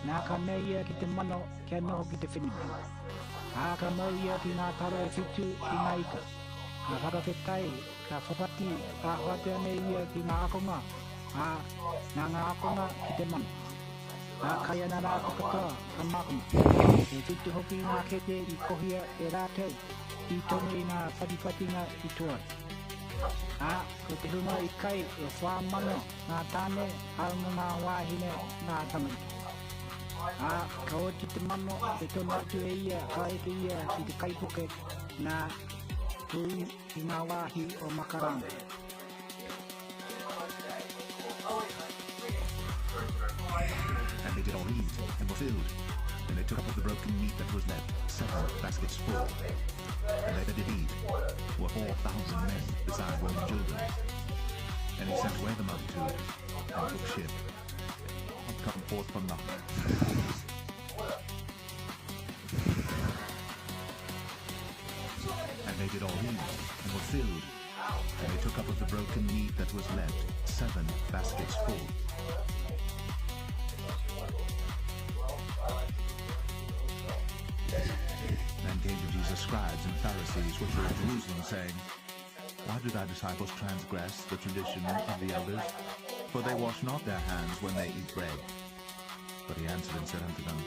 Nā ka mea ia ki te mano kia noho ki te whenua. Ā ka mau ia ki ngā taro e whitu I ngā ika. Ka whakawhetai, ka whapati, ka hoatea nei ia ki ngā akonga. Ngā akonga ki te mano. Nā kai ana rātu katoa, ka makama. E whitu hoki ngā kete I kohia e rātau. I tonu I ngā whatipatinga I tuai. Ko te hunga I kai e whāmano ngā tāne aunga ngā wāhine ngā tamaniki. Ka oti te mano e tonu atu e ia, ka eke ia I te kaipuke ngā tui I ngā wāhi o makaranga. And they did all eat and were filled. And they took up of the broken meat that was left, 7 baskets full. And they that did eat were 4,000 men, besides women and children. And he sent away the multitude, and took ship, and come forth from Lot. And they did all eat and were filled. And they took up of the broken meat that was left, 7 baskets full. Then came to Jesus scribes and Pharisees which were in Jerusalem, saying, Why do thy disciples transgress the tradition of the elders? For they wash not their hands when they eat bread. But he answered and said unto them,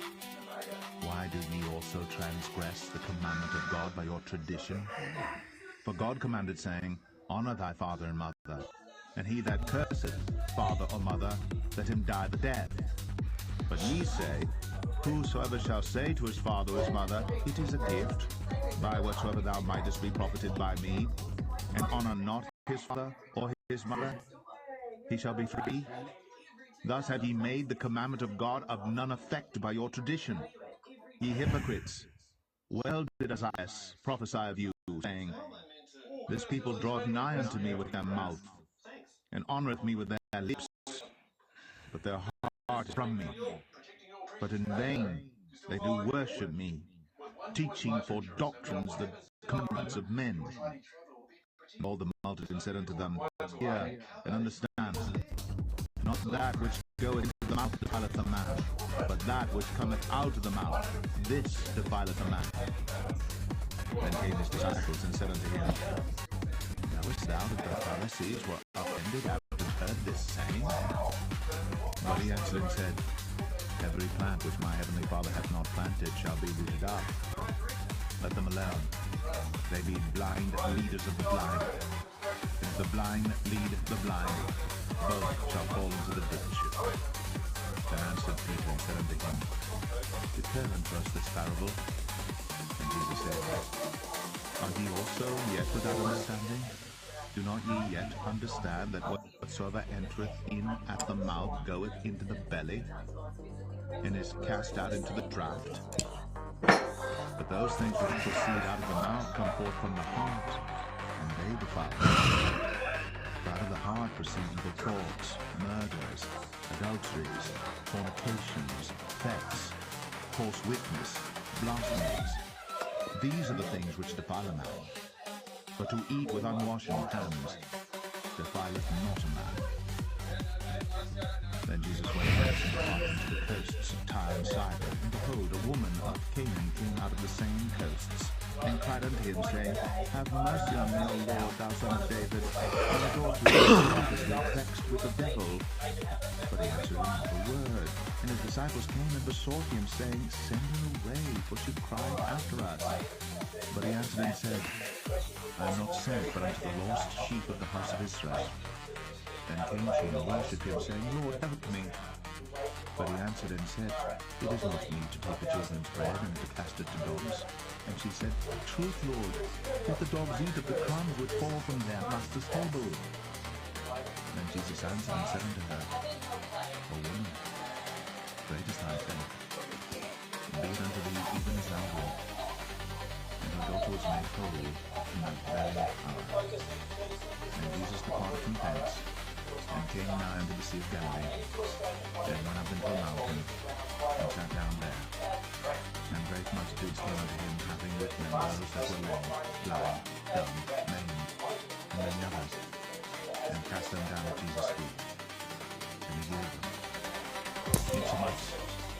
Why do ye also transgress the commandment of God by your tradition? For God commanded, saying, Honor thy father and mother, and he that curseth father or mother, let him die the death. But ye say, Whosoever shall say to his father or his mother, It is a gift, by whatsoever thou mightest be profited by me, and honor not his father or his mother, he shall be free. Thus have ye made the commandment of God of none effect by your tradition. Ye hypocrites, well did Isaiah prophesy of you, saying, This people draweth nigh unto me with their mouth, and honoreth me with their lips, but their heart is from me. But in vain they do worship me, teaching for doctrines the commandments of men. All the multitude said unto them, Hear and understand, not that which goeth into the mouth defileth a man, but that which cometh out of the mouth, this defileth a man. Then came his disciples and said unto him, Knowest thou that the Pharisees were offended after heard this saying? But he answered and said, Every plant which my heavenly Father hath not planted shall be rooted up. Let them alone. They be blind leaders of the blind. If the blind lead the blind, both shall fall into the ditch. Then answered Peter and said unto him, Declare unto us this parable. And Jesus said, Are ye also yet without understanding? Do not ye yet understand that whatsoever entereth in at the mouth goeth into the belly, and is cast out into the draught? But those things which proceed out of the mouth come forth from the heart, and they defile the heart. For out of the heart proceed evil thoughts, murders, adulteries, fornications, thefts, false witness, blasphemies. These are the things which defile a man. But to eat with unwashen hands defileth not a man. Then Jesus went out and departed into the coasts of Tyre and Sidon, and behold, a woman of Canaan came out of the same coasts, and cried unto him, saying, Have mercy on me, O Lord, thou son of David, my daughter is vexed with the devil. But he answered him not a word. And his disciples came and besought him, saying, Send her away, for she cried after us. But he answered and said, I am not sent but unto the lost sheep of the house of Israel. Then came she and worshipped him, saying, Lord, help me. But he answered and said, It is not meet to take the children's bread and to cast it to dogs. And she said, Truth, Lord, if the dogs eat of the crumbs which fall from their master's table. Then Jesus answered and said unto her, O woman, great is thy faith. Be it unto thee even as thou wilt. And her daughter was made whole in that very hour. And Jesus departed from thence, and came nigh unto the sea of Galilee. Then went up into a mountain, and sat down there. And great multitudes came unto him, having with them those that were lame, blind, dumb, maimed, and many others, and cast them down at Jesus' feet. And he healed them. Insomuch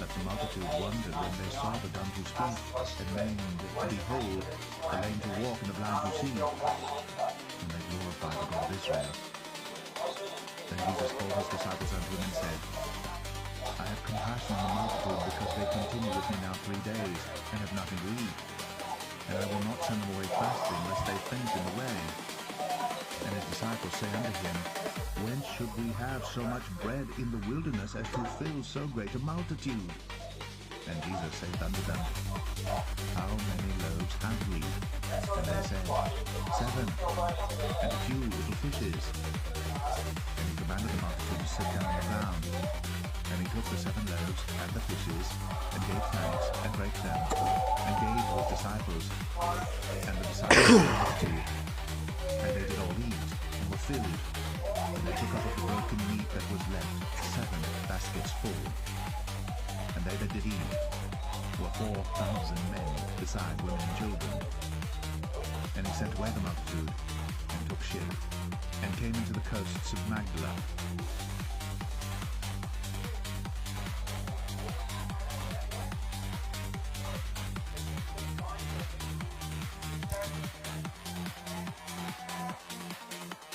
that the multitude wondered when they saw the dumb to speak, and maimed to behold, the lame to walk, and the blind to see. And they glorified the God of Israel. Then Jesus called his disciples unto him and said, I have compassion on the multitude, because they continue with me now 3 days, and have nothing to eat. And I will not send them away fasting, lest they faint in the way. And his disciples say unto him, Whence should we have so much bread in the wilderness as to fill so great a multitude? And Jesus said unto them, How many loaves have we? And they said, 7, and a few little fishes. And he commanded the multitude to sit down on the ground. And he took the 7 loaves and the fishes, and gave thanks, and brake them, and gave to his disciples. And the disciples gave the multitude. And they did all eat, and were filled. And they took up of the broken meat that was left 7 baskets full. And they that did eat were 4,000 men, beside women and children. And he sent away the multitude, and took ship, and came into the coasts of Magdala.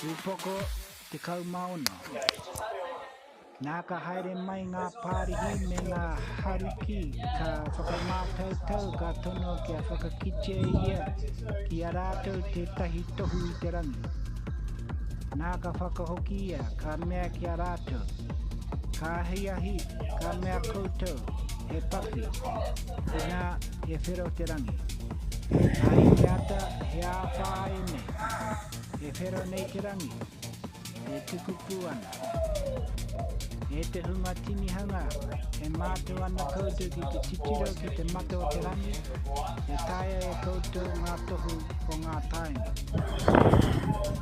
Upoko te kaumaono. Nā ka haere mai ngā pārihi me ngā haruki ka whakamātautau ka tono kia whakakite ia ki a rātou te tahi tohu I te rangi. Nā ka whakahoki ia ka mea ki a rātou. Ka ahi ka mea koutou he papi e nā he whero te rangi. Ai te ata he āwha ene. He whero nei te rangi. E tukuku ana. E te hunga tinihanga, e mātou ana koutou ki te titiro ki te mato o te rangi, e taia e koutou ngā tohu o ngā tainga.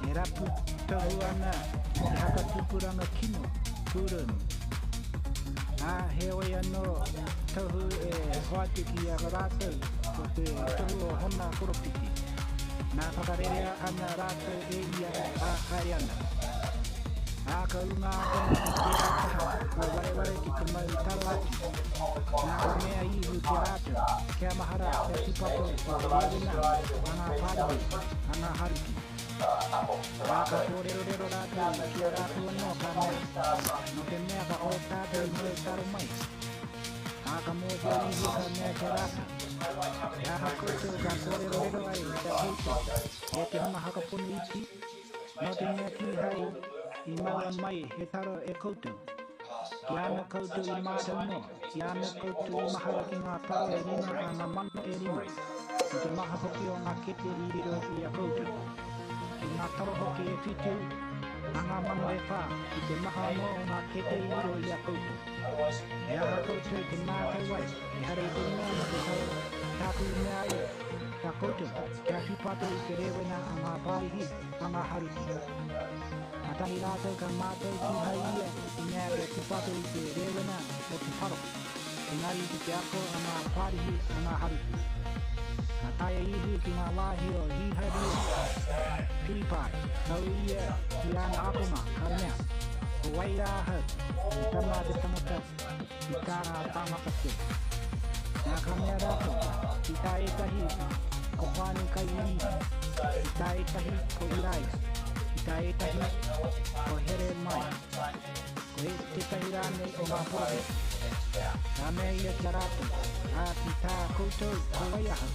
E rapu tohu ana, e haka tupuranga kino, kurunu. He oi anō tohu e hoatu ki a rātou, ko te tohu o hona koropiti. Nā whakarerea ana rātou e ia a hariana. Nā kaunga ana ki te rātaha, o wareware ki te mau taro atu. Nā ka mea ihu te rātou, kia mahara, kia tipato, o te rewina, ana pāri, ana haruki. Nā ka kōrero rātou, kia rātou anō ka mea, no te mea ka o tātou mau taro mai. Nā ka mō te ihu ka mea te rātou. Ia ha koutou ka kōrero ai te koutou, e te hama hakapone iti, no te mea ki hai i maua mai he taro e koutou. Ki ana koutou i mātou no, ki ana koutou i mahara ki ngā taro e rima a ngā mano e rima, i te maha hoki o ngā kete i riro i a koutou. Ki ngā taro hoki e whitu, a ngā mano e whā, i te maha no o ngā kete i riro i a koutou. Ia ha koutou te mātou ai, e hare i te mea na te tau, Tapu mea e, ka koutou, kia whipato i te rewena a ngā pārihi, a ngā haruki. A tahi rātou ka mātou ki hai ia, i mea e whipato i te rewena o te wharo. Engari ki te ako a ngā pārihi, a ngā haruki. A taia ihu ki ngā wāhi o hiharia, piripai, kau ia ki ana akonga, ka mea. O wai rā hau, i tama te tangata, i tā ngā tāngata te. Nā ka mea rātou, i tā etahi ko whānu kai ui, i tā etahi ko irai, i tā etahi ko here mai, ko e tetahi rānei o ngā pōre. Nā mea ia kia rātou, a ki tā koutou ko waiaha.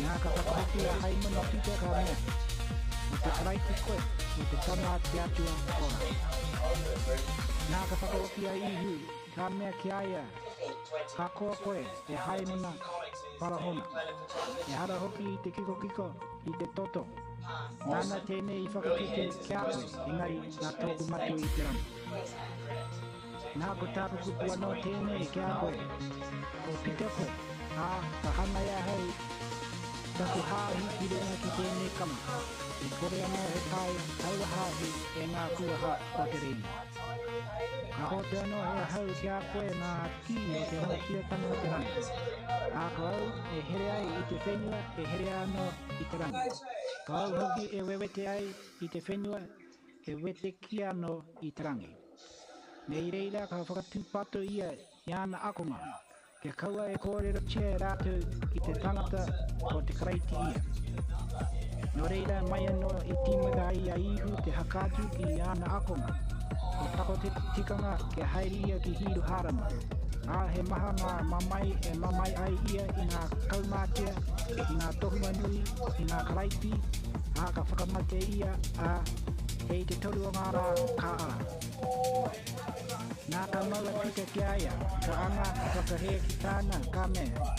Nā ka whakahoki a hai mana pita ka mea, o te karaiti koe, o te tama te atua ora. Nā ka whakahoki a ihu, ka mea ki aia, ka koa koe e hai mana parahona. E hara hoki i te kiko i te toto. Nāna tēnei i whakakite kia koe, engari nā tōku Matiu i te rana. Nā ko tāpu kupu anō tēnei kia koe, o pita koe, a ka hana ia hei, taku hāhi i renga ki tēnei kama. E kore anō he tai, taua hāhi e ngā kuaha o te reina. Ka hote anō he hau kia koe nā ki o te hokia tanga te rana. A ka au e here ai i te whenua e here anō i te rana. Ka au hoki e wewete ai i te whenua e wete ki anō i te rangi. Nei reira ka whakatūpato ia i ana akonga. Ke kaua e kōrero tia rātou i te tangata o te karaiti ia. No reira mai anō i tīmata ai a ihu te hakatu ki ana akonga. O tako te tikanga ke haere ia ki hiru harama. A he maha ngā mamai e mamai ai ia i ngā kaumātea, i ngā tohuma nui, i ngā karaiti, a ka whakamate ia a hei te toru o ngā rā ka ara. Nā ka maua tika ki aia, ka anga whakahea ki tāna ka mea.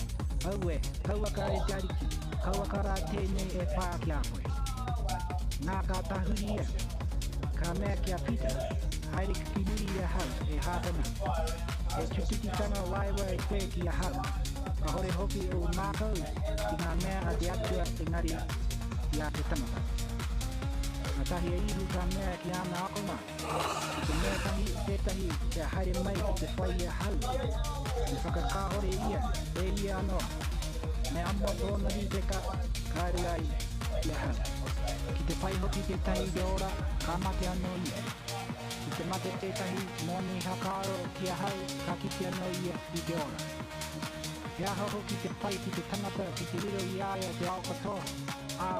Aue, kauaka e te ariki, kauaka rā tēnei e pā ki a koe. Nā ka tahuri ia, ka mea ki a pita, haere ki nuri ia hau e hātana. E tupititanga waiwa e koe ki a hau. Ka hore hoki o mākau i ngā mea a te atua engari i a te tangata. Nā tahi e ihu ka mea ki ana akonga. I te mea tahi tētahi te haere mai ki te whai a hau. I whakakahore ia, e ia anō. Me amo tōna ri te kāre ai i a hau. Ki te whai hoki te tahi de ora, ka mate anō ia. I te mate tētahi moni hakaro ki a hau ka kiti anō ia i te ora. E aha hoki te pai ki te tangata ki te riro i aia te ao katoa, a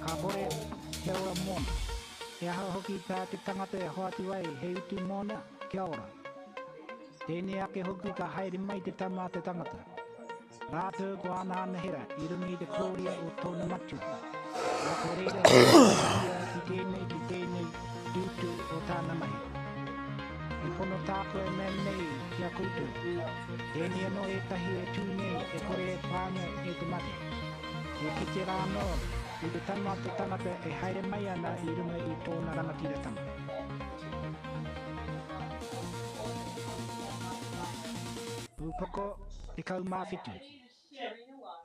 ka bore he ora mona. E aha hoki tā te tangata e hoatu ai he utu mona kia ora. Tēnei ake hoki ka haere mai te tama te tangata. Rātou ko ana anahera i rungi te kōria o tōna Matiu. A ko reira ki tēnei dutu o tāna mai. I pono tāko e mea nei ki a koutou. Tēnei anō e tahi e tū nei e kore e pāna e te mate. E kite rā anō i te tama te tangata e haere mai ana i runga i tōna rangatira tama. Pupoko te kaumāwhitu.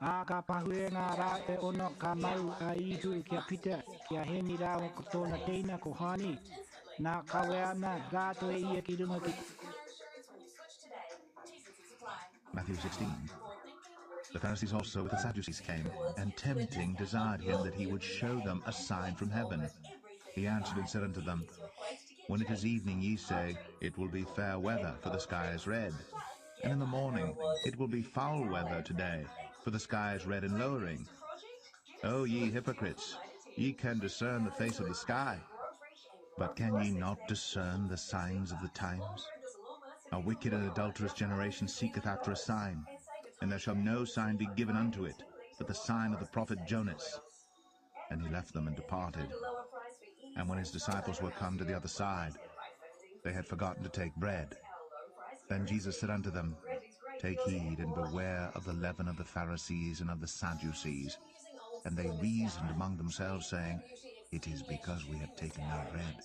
A ka pahue ngā rā e ono ka mau a ihu kia pita kia heni rā o tōna teina ko hani nā kawe ana rāto e ia ki runga ki. Matthew 16. The Pharisees also with the Sadducees came, and tempting desired him that he would show them a sign from heaven. He answered and said unto them, When it is evening, ye say, It will be fair weather, for the sky is red. And in the morning, It will be foul weather today, for the sky is red and lowering. O ye hypocrites, ye can discern the face of the sky, but can ye not discern the signs of the times? A wicked and adulterous generation seeketh after a sign, and there shall no sign be given unto it, but the sign of the prophet Jonas. And he left them and departed. And when his disciples were come to the other side, they had forgotten to take bread. Then Jesus said unto them, Take heed, and beware of the leaven of the Pharisees and of the Sadducees. And they reasoned among themselves, saying, It is because we have taken no bread.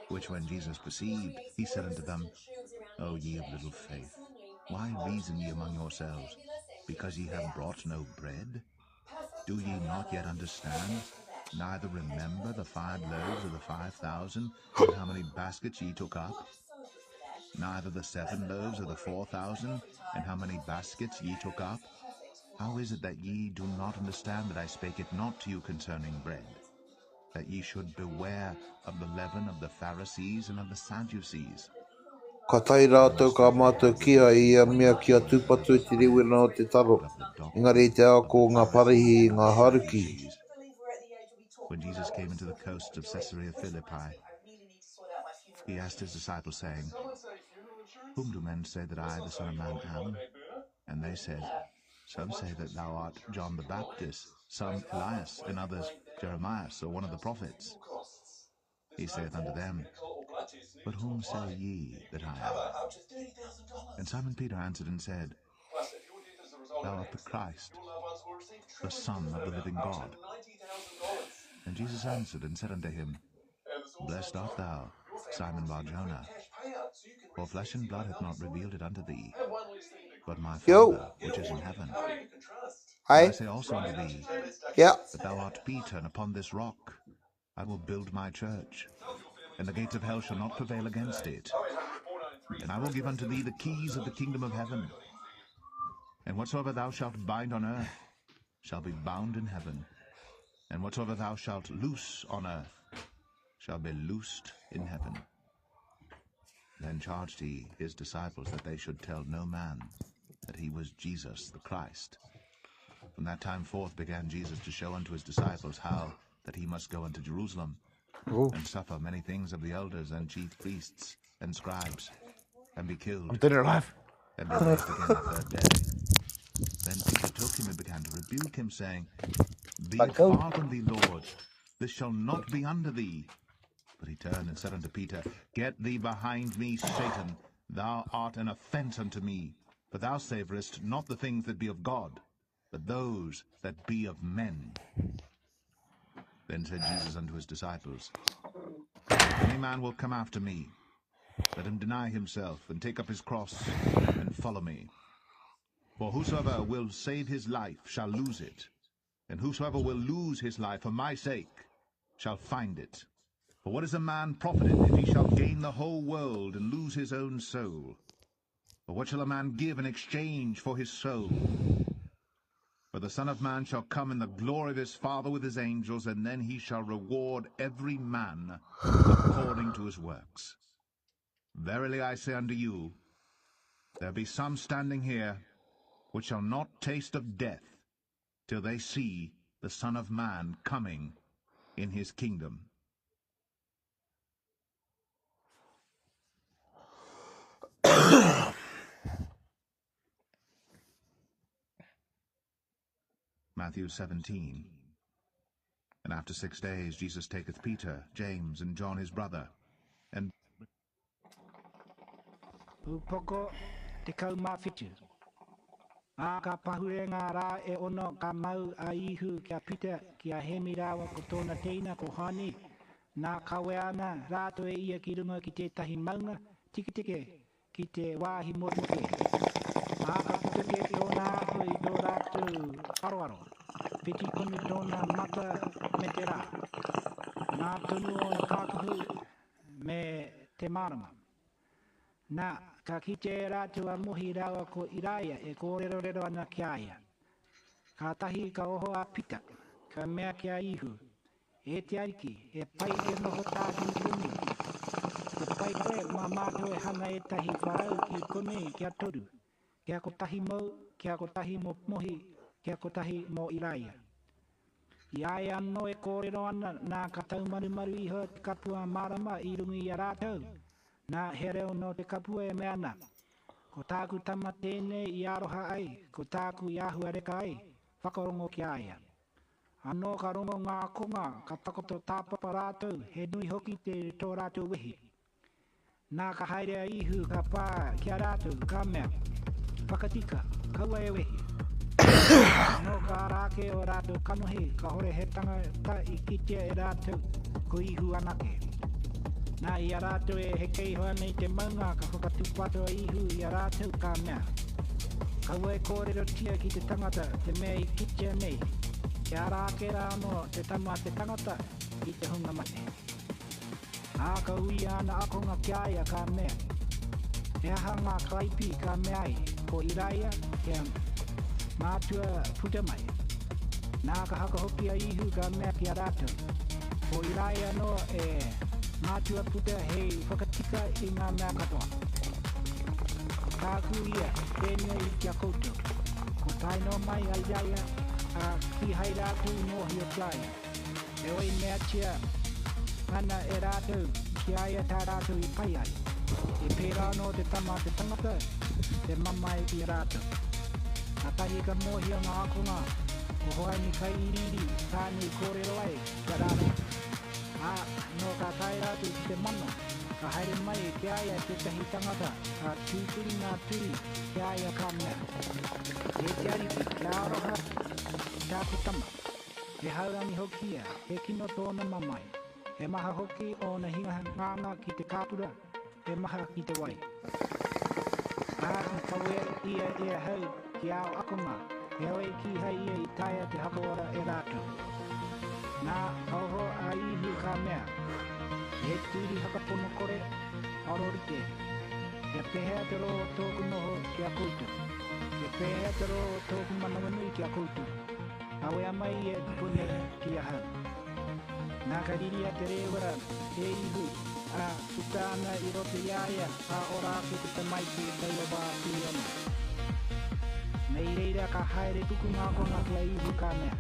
Which when Jesus perceived, he said unto them, O ye of little faith, why reason ye among yourselves, because ye have brought no bread? Do ye not yet understand, neither remember the 5 loaves of the 5,000, and how many baskets ye took up? Neither the 7 loaves of the 4,000, and how many baskets ye took up? How is it that ye do not understand that I spake it not to you concerning bread, that ye should beware of the leaven of the Pharisees and of the Sadducees? Ka tai rātou ka mātou kia I a mea kia tūpatu te rewena o te taro. Engari te ao ko ngā parehi I ngā haruki. When Jesus came into the coasts of Caesarea Philippi, he asked his disciples, saying, Whom do men say that I, the Son of Man, am? And they said, Some say that thou art John the Baptist, some Elias, and others Jeremiah, or one of the prophets. He saith unto them, But whom say ye that I am? And Simon Peter answered and said, Thou art the Christ, the Son of the living God. And Jesus answered and said unto him, Blessed art thou, Simon Bar-Jonah, for flesh and blood hath not revealed it unto thee, but my Father which is in heaven. And I say also unto thee, that thou art Peter, and upon this rock I will build my church, and the gates of hell shall not prevail against it. And I will give unto thee the keys of the kingdom of heaven. And whatsoever thou shalt bind on earth shall be bound in heaven, and whatsoever thou shalt loose on earth shall be loosed in heaven. Then charged he his disciples that they should tell no man that he was Jesus the Christ. From that time forth began Jesus to show unto his disciples how that he must go unto Jerusalem, and suffer many things of the elders and chief priests and scribes, and be killed, and be raised again the 3rd day. Then Peter took him and began to rebuke him, saying, Be it far from thee, Lord, this shall not be unto thee. But he turned and said unto Peter, Get thee behind me, Satan, thou art an offence unto me, for thou savorest not the things that be of God, but those that be of men. Then said Jesus unto his disciples, If any man will come after me, let him deny himself, and take up his cross, and follow me. For whosoever will save his life shall lose it, and whosoever will lose his life for my sake shall find it. For what is a man profited if he shall gain the whole world and lose his own soul? Or what shall a man give in exchange for his soul? For the Son of Man shall come in the glory of his Father with his angels, and then he shall reward every man according to his works. Verily I say unto you, there be some standing here which shall not taste of death till they see the Son of Man coming in his kingdom. Matthew 17. And after 6 days Jesus taketh Peter, James, and John his brother, and Upoko te kaumawhitu. A ka pahuenga rā e ono ka mau a ihu kia Peter kia hemi rawa ko tōna teina ko hani. Nā kaweana rātou e ia ki runga ki tētahi maunga, tikitike ki te wāhi motuke. A aputake tōna aho I tō rātou aroaro. Peti konu tōna mata me te rā. Nā tonu o na kākahu me te marama. Nā ka ki te rātou a mohi rawa ko Iraia e kōrero rero ana ki aia. Ka tahi ka oho a pita, ka mea kia ihu. E te ariki, e pai e noho tāki kuni. E pai koe ma mātou e hana e tahi wharau ki kone kia toru. Kia ko tahi mau, kia ko tahi mo mohi, kia ko tahi mo iraia. I ai anō e kōrero ana nā ka tau maru iho te kapua marama i rungi i a rātou. Nā he reo no te kapua e mea ana. Ko tāku tama tēnei i aroha ai, ko tāku i ahua reka ai, whakarongo ki aia. Anō ka rongo ngā konga, ka takoto tāpapa rātou, he nui hoki te tō rātou wehi. Nā ka haerea ihu ka pā kia rātou, ka mea, whakatika, kaua e wehi. Anō ka rāke o rātou kanohi, ka hore he tangata i kitea e rātou, ko ihu anake. Nā i a rātou e he keihoa nei te maunga, ka whakatupato ihu i a rātou ka mea. Kaua e kōrero tia ki te tangata, te mea i kitea nei. Kia rāke rā anō te tama te tangata i te hunga mate. Ā ka ui ana akonga ki aia ka mea. E aha ngā kaipi ka mea ai, ko iraia, kia mātua puta mai. Nā ka haka hoki a ihu ka mea ki a rātou. Ko iraia no e mātua puta hei whakatika i ngā mea katoa. Tāku ia, tēnei kia koutou. Ko taino mai a iaia, a ki hai rātou mohi o kia. E oi mea tia, ana e rātou, ki aia tā rātou i pai ai. E pērā no te tama te tangata, te mamai i rātou. A tahi ka mohi o ngā akonga, ko hoa ni kai iriri, tāni kōrero ai, kia rātou. A no ka tai rātou ki te mana, ka haere mai ki aia te tahi tangata, ka tūturi ngā turi, ki aia ka mea. E te ariki, ki aroha, tāku tama. E haurangi hokia, e kino tōna mamai. E maha hoki o na hinga nganga ki te kāpura, e maha ki te wai. Āki kaue ia e hau ki ao akonga, e oi ki hai ia i taia te hakaora e rātou. Nā auho a ihu ka mea, e tūri hakapono kore, arorite. E pehea te roho tōku noho ki a koutou. E pehea te roho tōku manawanui ki a koutou. Awe amai e pune ki a hau. Nā ka riria te rewara e ihu a puta ana i rote iaia a ora ake te maiti kai o wā tui ana. Nei reira ka haere tuku ngā konga ki a ihu ka mea.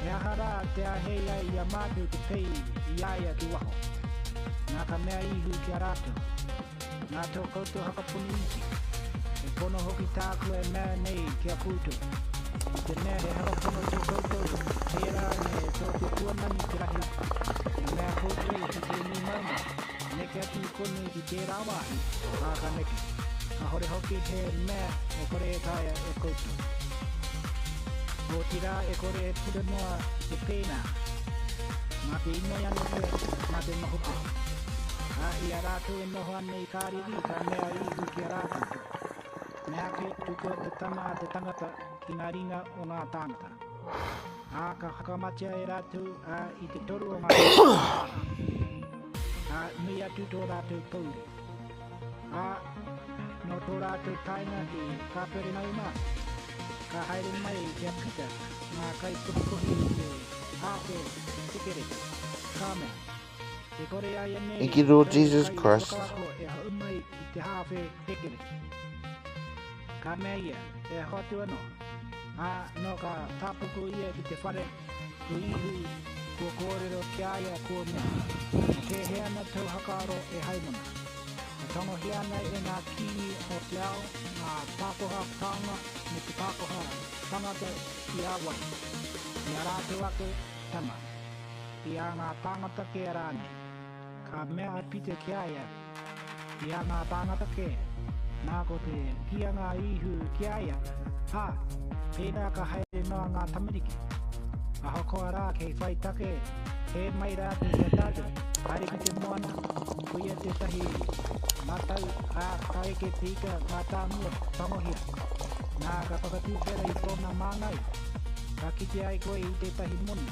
E ahara te ahei ai i a mātou te pei i aia ki waho. Nā ka mea ihu ki a rātou. Nā tō koutou hakapuni iti. E pono hoki tāku e mea nei ki a koutou. Te mea he hakapono tō koutou. Pērā ne tō te kuanani te rahi. Nā mea koutou ki te ni mauna. Neke atu kone ki te rawahi. Ā ka neke. Ka hore hoki he mea e kore e taia e koutou. Ko tira e kore e pura noa te pēnā. Mā te ino iano te, mā te mahupo. A i a rātou e noho anei kāriri ka mea ihu ki a rātou. Nea ke tuko te tama te tangata ki ngā ringa o ngā tāngata. A ka hakamatia e rātou a i te toru o ngā a nui atu tō rātou kauri. A no tō rātou tainga i kāpere nauma. Ka haere mai kia pita ngā kai purukohi te āke tikere. Ka mea. E kore ai anei. Thank you, Lord Jesus Christ. E haumai i te hāwhe tekere. Ka mea ia, e hotu anō. A no ka tāpuku ia ki te whare, ku ihu, kua kōrero ki aia kua mea. Ke heana tau hakaro e haimana. E tongo heana e ngā kini o te ao, ngā tākoha tānga me te tākoha tangata i awai. I a rātou ake tama. I a ngā tāngata ke a rāne. Ka mea pite ki aia. I a ngā tāngata ke. Nā ko te kia ngā ihu ki aia. Ha, pēnā ka haere noa ngā tamariki. Aho koa rā kei whai take, he mai rā te te tātou. Haere ki te moana, kuia te tahi matau, a kae ke te ika ngā tāmua, tangohia. Nā ka whakatū pera i tōna māngai. Ka kite ai koe i te tahi moni.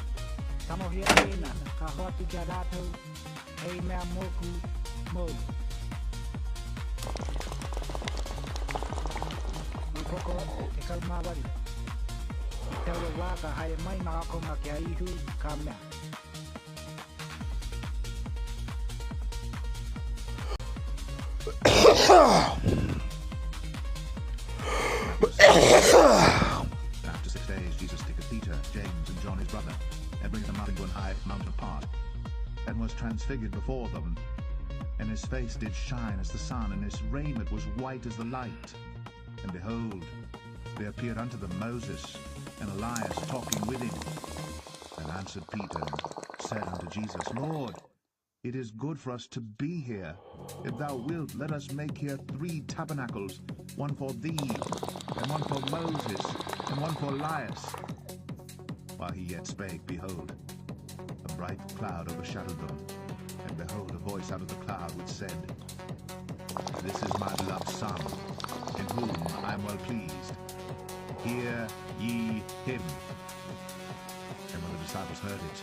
Tangohia pēnā, ka hoatu kia rātou, hei mea mōku mōu. Koko e kaumawari. te ora waka hae mai na ako ma kia ihu ka mea. After 6 days, Jesus took Peter, James, and John his brother, and bring them up into an high mountain apart, and was transfigured before them. And his face did shine as the sun, and his raiment was white as the light. And behold, there appeared unto them Moses and Elias talking with him. And answered Peter, and said unto Jesus, Lord, it is good for us to be here. If thou wilt, let us make here 3 tabernacles, one for thee, and one for Moses, and one for Elias. While he yet spake, behold, a bright cloud overshadowed them. And behold, a voice out of the cloud which said, This is my beloved Son, in whom I am well pleased. Hear ye him. And when the disciples heard it,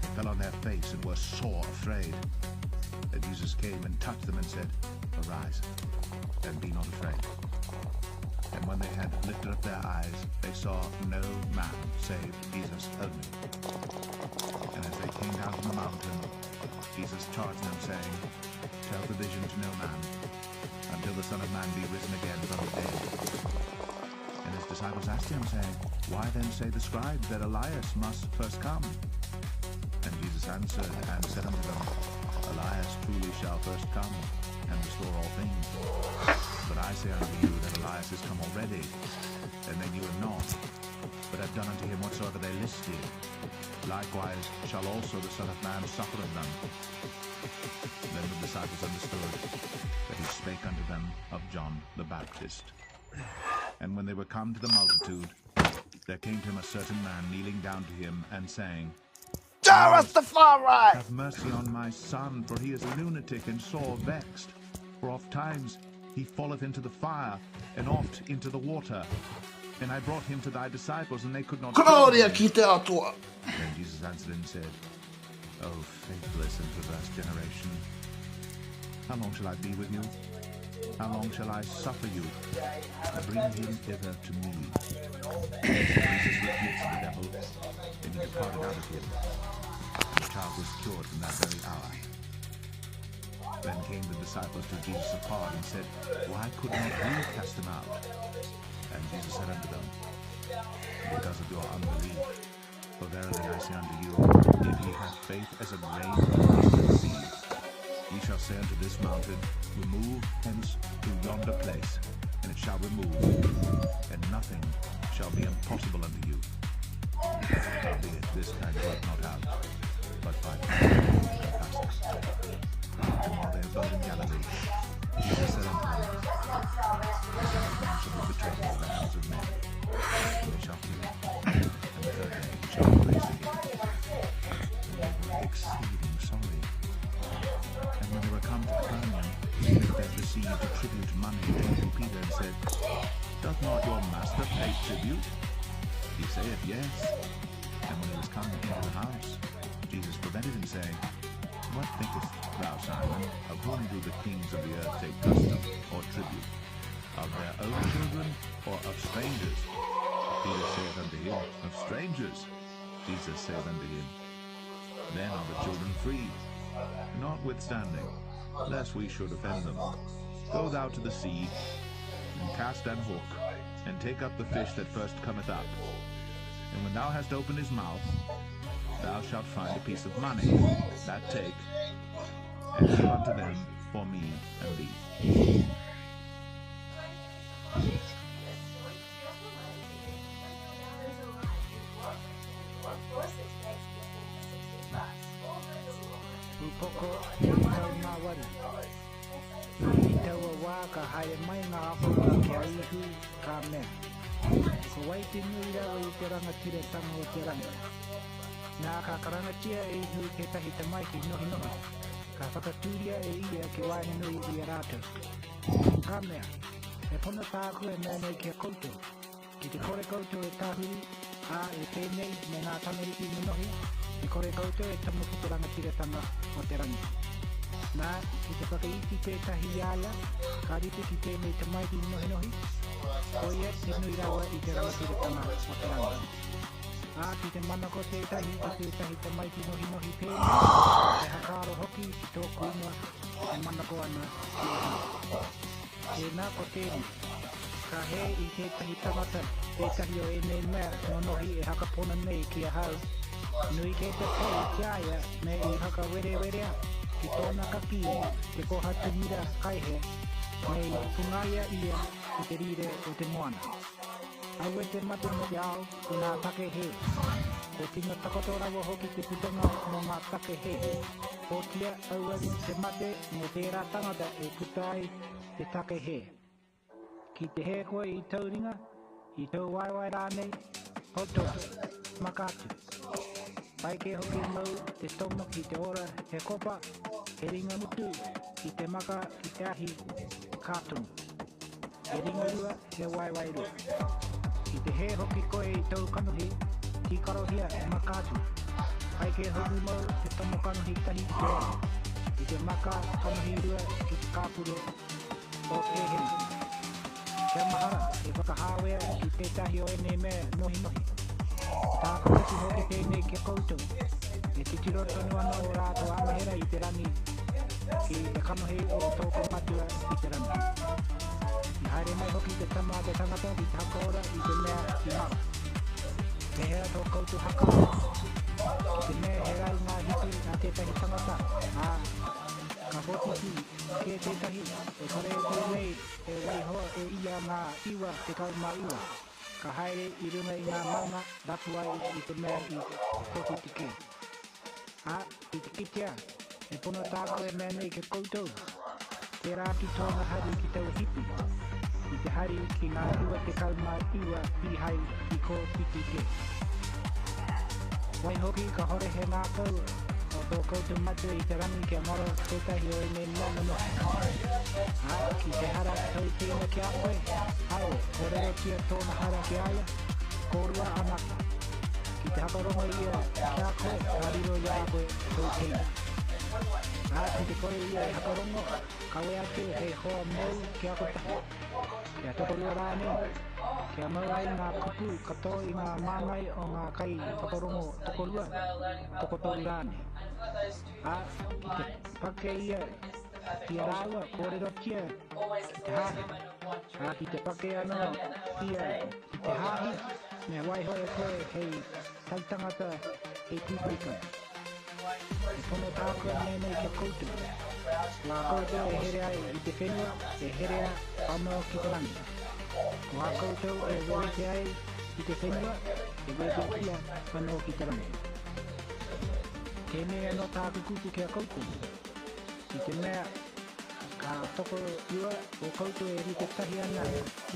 they fell on their face and were sore afraid. And Jesus came and touched them and said, Arise, and be not afraid. And when they had lifted up their eyes, they saw no man save Jesus only. And as they came down from the mountain, Jesus charged them, saying, Tell the vision to no man, until the Son of Man be risen again from the dead. And his disciples asked him, saying, Why then say the scribes that Elias must first come? And Jesus answered and said unto them, Elias truly shall first come, and restore all things. But I say unto you that Elias is come already, and they knew him not, but have done unto him whatsoever they listed. Likewise shall also the Son of Man suffer of them. Then the disciples understood that he spake unto them of John the Baptist. And when they were come to the multitude, there came to him a certain man kneeling down to him, and saying, Have mercy on my son, for he is a lunatic and sore vexed. For oft times he falleth into the fire, and oft into the water. And I brought him to thy disciples, and they could not cure him. Then Jesus answered and said, O faithless and perverse generation, how long shall I be with you? How long shall I suffer you? Bring him hither to me. Jesus rebuked the devil, and he departed out of him. And the child was cured from that very hour. Then came the disciples to Jesus apart, and said, Why could not we cast him out? And Jesus said unto them, Because of your unbelief. For verily I say unto you, if ye have faith as a grain of mustard seed, ye shall say unto this mountain, Remove hence to yonder place, and it shall remove, and nothing shall be impossible unto you. Howbeit this kind work not out, but by prayer and fasting. And while they abode in Galilee, Jesus said unto them, The Son of Man shall be betrayed into the hands of men, and they shall kill him, and the third day he shall be raised again. And they were exceeding sorry. And when they were come to Capernaum, they received a tribute money, and came to Peter and said, Doth not your master pay tribute? He saith, Yes. And when he was come into the house, Jesus prevented him, saying, What thinkest thou, Simon, of whom do the kings of the earth take custom or tribute? Of their own children, or of strangers? Peter saith unto him, Of strangers. Jesus saith unto him, Then are the children free. Notwithstanding, lest we should offend them, go thou to the sea, and cast an hook, and take up the fish that first cometh up. And when thou hast opened his mouth, thou shalt find a piece of money. That take, and give unto them for me and thee. Upoko tau ngā wari. I taua wā ka haere mai ngā apura kia ihu ka mea. Ko wai te nui rawa i te rangatira tanga o te ranga. Nā ka karangatia e ihu ke tahi te mai ki nohi nohi. Ka whakatūria e ia ke waine nui i a rātou. Ka mea, e pono tāku e mea nei kia koutou. Ki te kore koutou e tāhuri, a e pēnei me ngā tameriki i nohi. Te kore koutou e tamu ki te rangatira tanga o te rangi. Nā, ki te whakaiti tētahi ala, ka rite ki tēnei te mai ki nohi nohi. Koia te nui rawa I te rangatira tanga o te ranga. Ki te mana ko tētahi te maiti nohi pēne, te hakaro hoki ki tōku inga, te mana ko ana ki ahi. Tēnā ko tēni, ka he I tētahi tangata, tētahi o ene mea no nohi e hakapona nei ki a hau. Nui ke te pei ki aia me I haka werea, ki tōna kaki te koha te mira kaihe, me I pungaia ia I te rire o te moana. Aue te mate mo te ao I ngā take he. Ko tinga takoto rawa hoki te putonga mo ngā take he. Ko tia aue te mate mo tērā tangata e putai te take he. Ki te he koe I tauringa, I tau waiwai rānei, hotoa, makatu. Pai ke hoki mau te tomo ki te ora he kopa, he ringa mutu, I te maka I te ahi, kātunu. He ringa rua, he waiwai rua. I te he hoki koe I tau kanohi, ki karohia e makātu. Pai ke hoki mau te tomo kanohi tahi te I te maka kanohi rua ki te kāpuro o te heni. Kia mahara e whakahāwea ki tētahi o ene mea nohi. Tā kakati hoki tēnei kia koutou. E te tiro tonu ana o rātou amahera I te rani ki te kanohi o tōko matua I te rani. I haere mai hoki te tama te tangata I te hakaora I te mea I mara. Te hea tō koutu haka. Ki te mea he rai ngā hipi a tētahi tangata. Ka hoti ki tētahi e kore te nei e waihoa e ia ngā iwa te kauma iwa. Ka haere I runga I ngā maunga rapu ai I te mea I hoti te ke. I te kitea e pono tāko e mea nei ke koutou. Te rāki tōna hari ki tau hipi. I te hari ki ngā iwa te kauma iwa I hai I ko piti ke. Wai hoki ka hore he ngā kau o tō koutu matu I te rangi kia moro tētahi o ene mana no. Ki te hara tau tīna ki a koe. Hau, korero kia tōna hara ki aia. Kōrua anaki. Ki te hakarongo ia ki a koe. Hariro ia koe tau tīna. Ki te koe ia e hakarongo. Kawe atu he hoa mau ki a koe tahi. Kia tokorua rāne. Kia mau ai ngā kupu kato I ngā māngai o ngā kai whakarongo tokorua. Tokotori rāne. Ki te pake ia ki a rāua kōrero kia ki te hahi. Ki te pake anō ia ki te hahi. Me waihoe koe hei tautangata hei tīpika. E pono tākua nei kia koutu. Ngā koutou e here ai I te whenua e here anō ki te rangi. Ngā koutou e wete ai I te whenua e wete kia anō ki te rangi. Tēnei anō tāku kupu kia koutou. I te mea ka toko iwa o koutou e rite tahi ana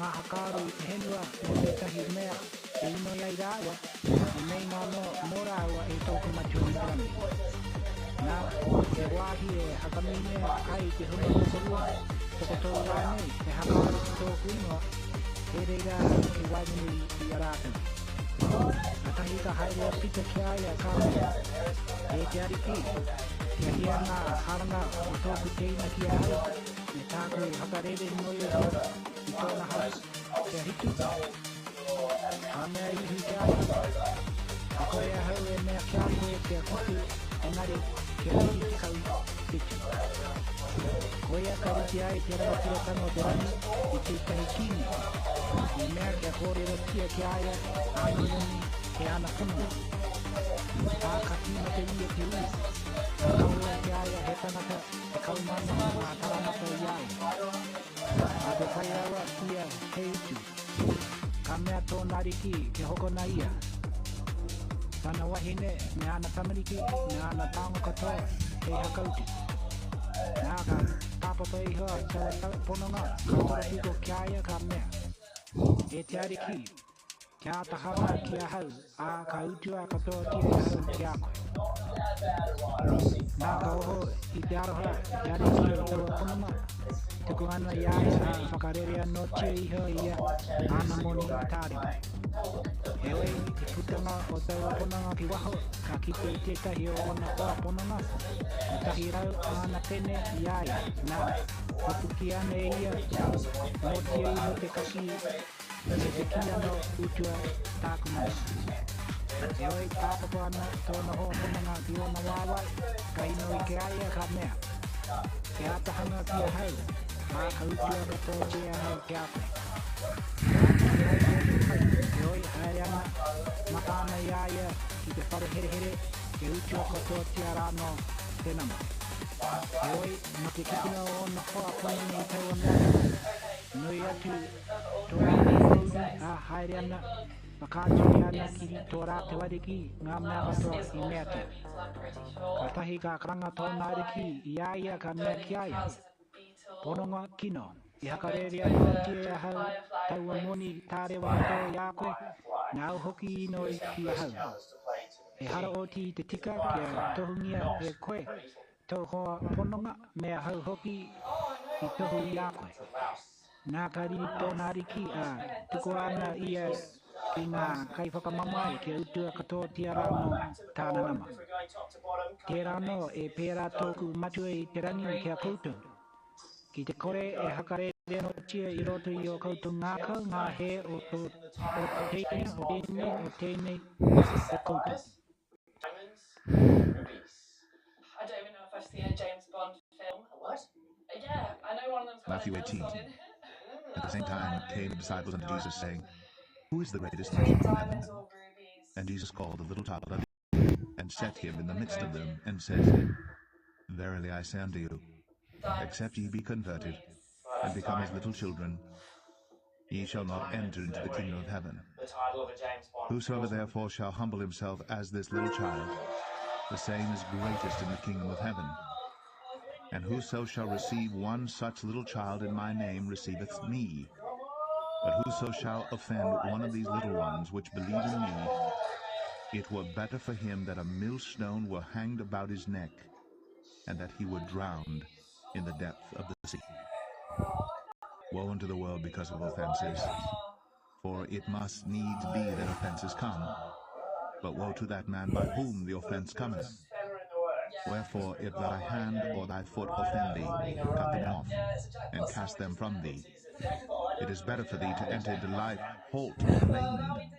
ngā hakaru I te henua o tētahi mea e ino iai rāua I nei ngā no mōrāua e tōku Matiu I te rangi. Nā, te wāhi e hakamine ai te huna tokorua, tokotou rānei, te hakaru ki tōku ingoa, e reira ki waimini I a rātau. Atahi ka haere pita ki aia ka mea, e te ariki, te ahia ngā haranga o tōku teina ki ai, me tāku hakarere noi rāua I tōna hau, te ahitu. A mea ihi ki aia, a koe a hau e mea ki aia te akutu, engari, kia riki te kau pitu. Koia ka riki ai te rangatira tano te rangi I te tahi kini. I mea kia kōrero kia ki aia, ānironi ke ana kunu. Tā ka tīma te ia te ui. Ka kaua ki aia he tanaka te kaumana ngā taranaka I ai. A te kai awa ia he utu. Ka mea tōna riki ke hokona ia. Tana wahine, me ana tamariki, me ana tāngo katoa, hei hakauti. Nā ka tāpapa ihoa, tawa pononga, ka tora piko ki aia ka mea. E te ariki, Kia tahana kia hau, a ka utua katoa tia hau kia koe. Nā ka oho I te aroha, te ariki o taua punama. Tuku ana iaia a whakarere anō tia iho ia ana moni tārewa. Ewe te putanga o taua punanga ki waho, ka kite I tētahi o ona hoa punanga. O tahi rau ana tene iaia, nā hopu ki ane ia, mō tia iho te kasi, e te ki ano utua tākumana. Eoi tāpako ana tōna hoa punanga ki ona wāwai, ka ino I ke aia ka mea. Ke atahanga ki a hau, a ka utua ka tō tia hau ke ape. Eoi hae ana, matana I aia ki te whare here here, ke utua ka tō tia rāno te nama. Eoi, ma te kikina o ona hoa punanga I taua mea. Nui atu, tō rāne a haere ana, Makāturi ana ki tō rā te wariki, ngā mea katoa I mea tia. Ka tahi ka karanga tōna ariki I aia ka mea ki aia. Pononga kino, I hakarere anō tia hau, taua moni tārewa tō ia koe, nā au hoki ino I ki a hau. E hara oti te tika kia tohungia e koe, tō hoa pononga mea hau hoki I tohu ia koe. Nā ka riri tōna ariki a tuku ana ia ki ngā kai whakamamai kia utua katoa tia rāno tāna nama. Te rāno e pērā tōku Matiu I te rangi kia koutou. Ki te kore e hakarere no tia I roto I o koutou ngākau ngā he o tēnei o koutou. I don't even know if I've seen a James Bond film. What? Yeah, I know one of them's got Matthew a 18. James Bond in it. At the same time came the disciples unto Jesus, saying, Who is the greatest in the kingdom of heaven? Diamonds or rubies. And Jesus called a little child unto him, and set him in the midst of them, and said, Verily I say unto you, except ye be converted, and become as little children, ye shall not enter into the kingdom of heaven. Whosoever therefore shall humble himself as this little child, the same is greatest in the kingdom of heaven. And whoso shall receive one such little child in my name receiveth me. But whoso shall offend one of these little ones which believe in me, it were better for him that a millstone were hanged about his neck, and that he were drowned in the depth of the sea. Woe unto the world because of offenses, for it must needs be that offenses come. But woe to that man by whom the offense cometh. Wherefore, if thy hand or thy foot offend thee, cut them off, and cast them from thee. It is better for thee to enter into life halt and maimed,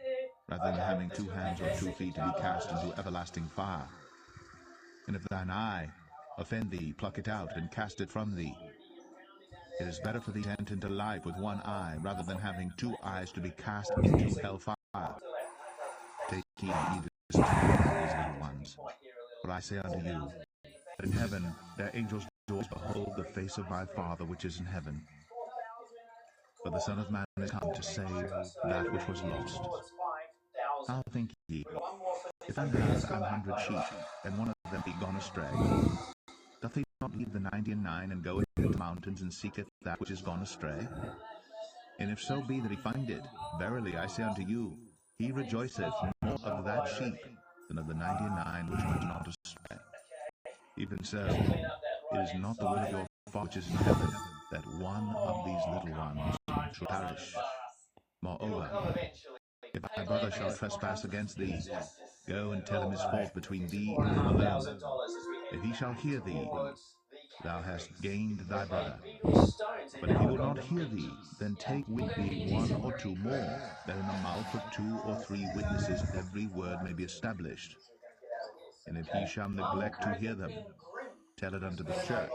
rather than having 2 hands or 2 feet to be cast into everlasting fire. And if thine eye offend thee, pluck it out, and cast it from thee. It is better for thee to enter into life with 1 eye, rather than having 2 eyes to be cast into hell fire. Take heed neither to these little ones. For I say unto you, that in heaven their angels do always behold the face of my Father which is in heaven. For the Son of Man is come to save that which was lost. How think ye, if thou hast 100 sheep, and one of them be gone astray, doth he not leave the 99 and go into the mountains and seeketh that which is gone astray? And if so be that he find it, verily I say unto you, he rejoiceth more of that sheep than of the 99 which went not astray. Even so, it is not the will of your Father which is in heaven, that one of these little ones should perish. Moreover, if thy brother shall trespass against thee, go and tell him his fault between thee and him alone. If he shall hear thee, thou hast gained thy brother. But if he will not hear thee, then take with thee 1 or 2 more, that in the mouth of 2 or 3 witnesses every word may be established. And if he shall neglect to hear them, tell it unto the church.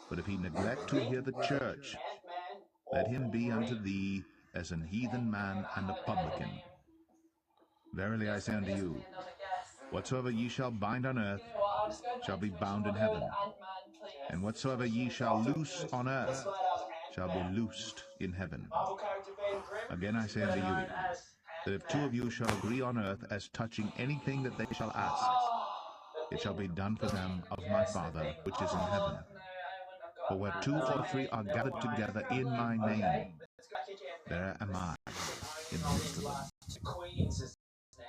But if he neglect to hear the church, let him be unto thee as an heathen man and a publican. Verily I say unto you, whatsoever ye shall bind on earth shall be bound in heaven, and whatsoever ye shall loose on earth shall be loosed in heaven. Again I say unto you, that if 2 of you shall agree on earth as touching anything that they shall ask, it shall be done for them of my Father which is in heaven. For where 2 or 3 are gathered together in my name, there am I in the midst of them.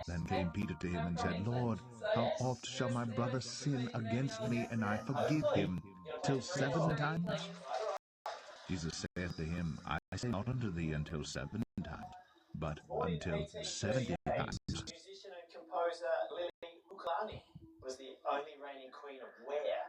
Then came Peter to him and said, Lord, how oft shall my brother sin against me, and I forgive him? Till 7 times? Jesus saith to him, I say not unto thee until 7 times, but until 70 times. Musician and composer Lily Ukulani was the only reigning queen of where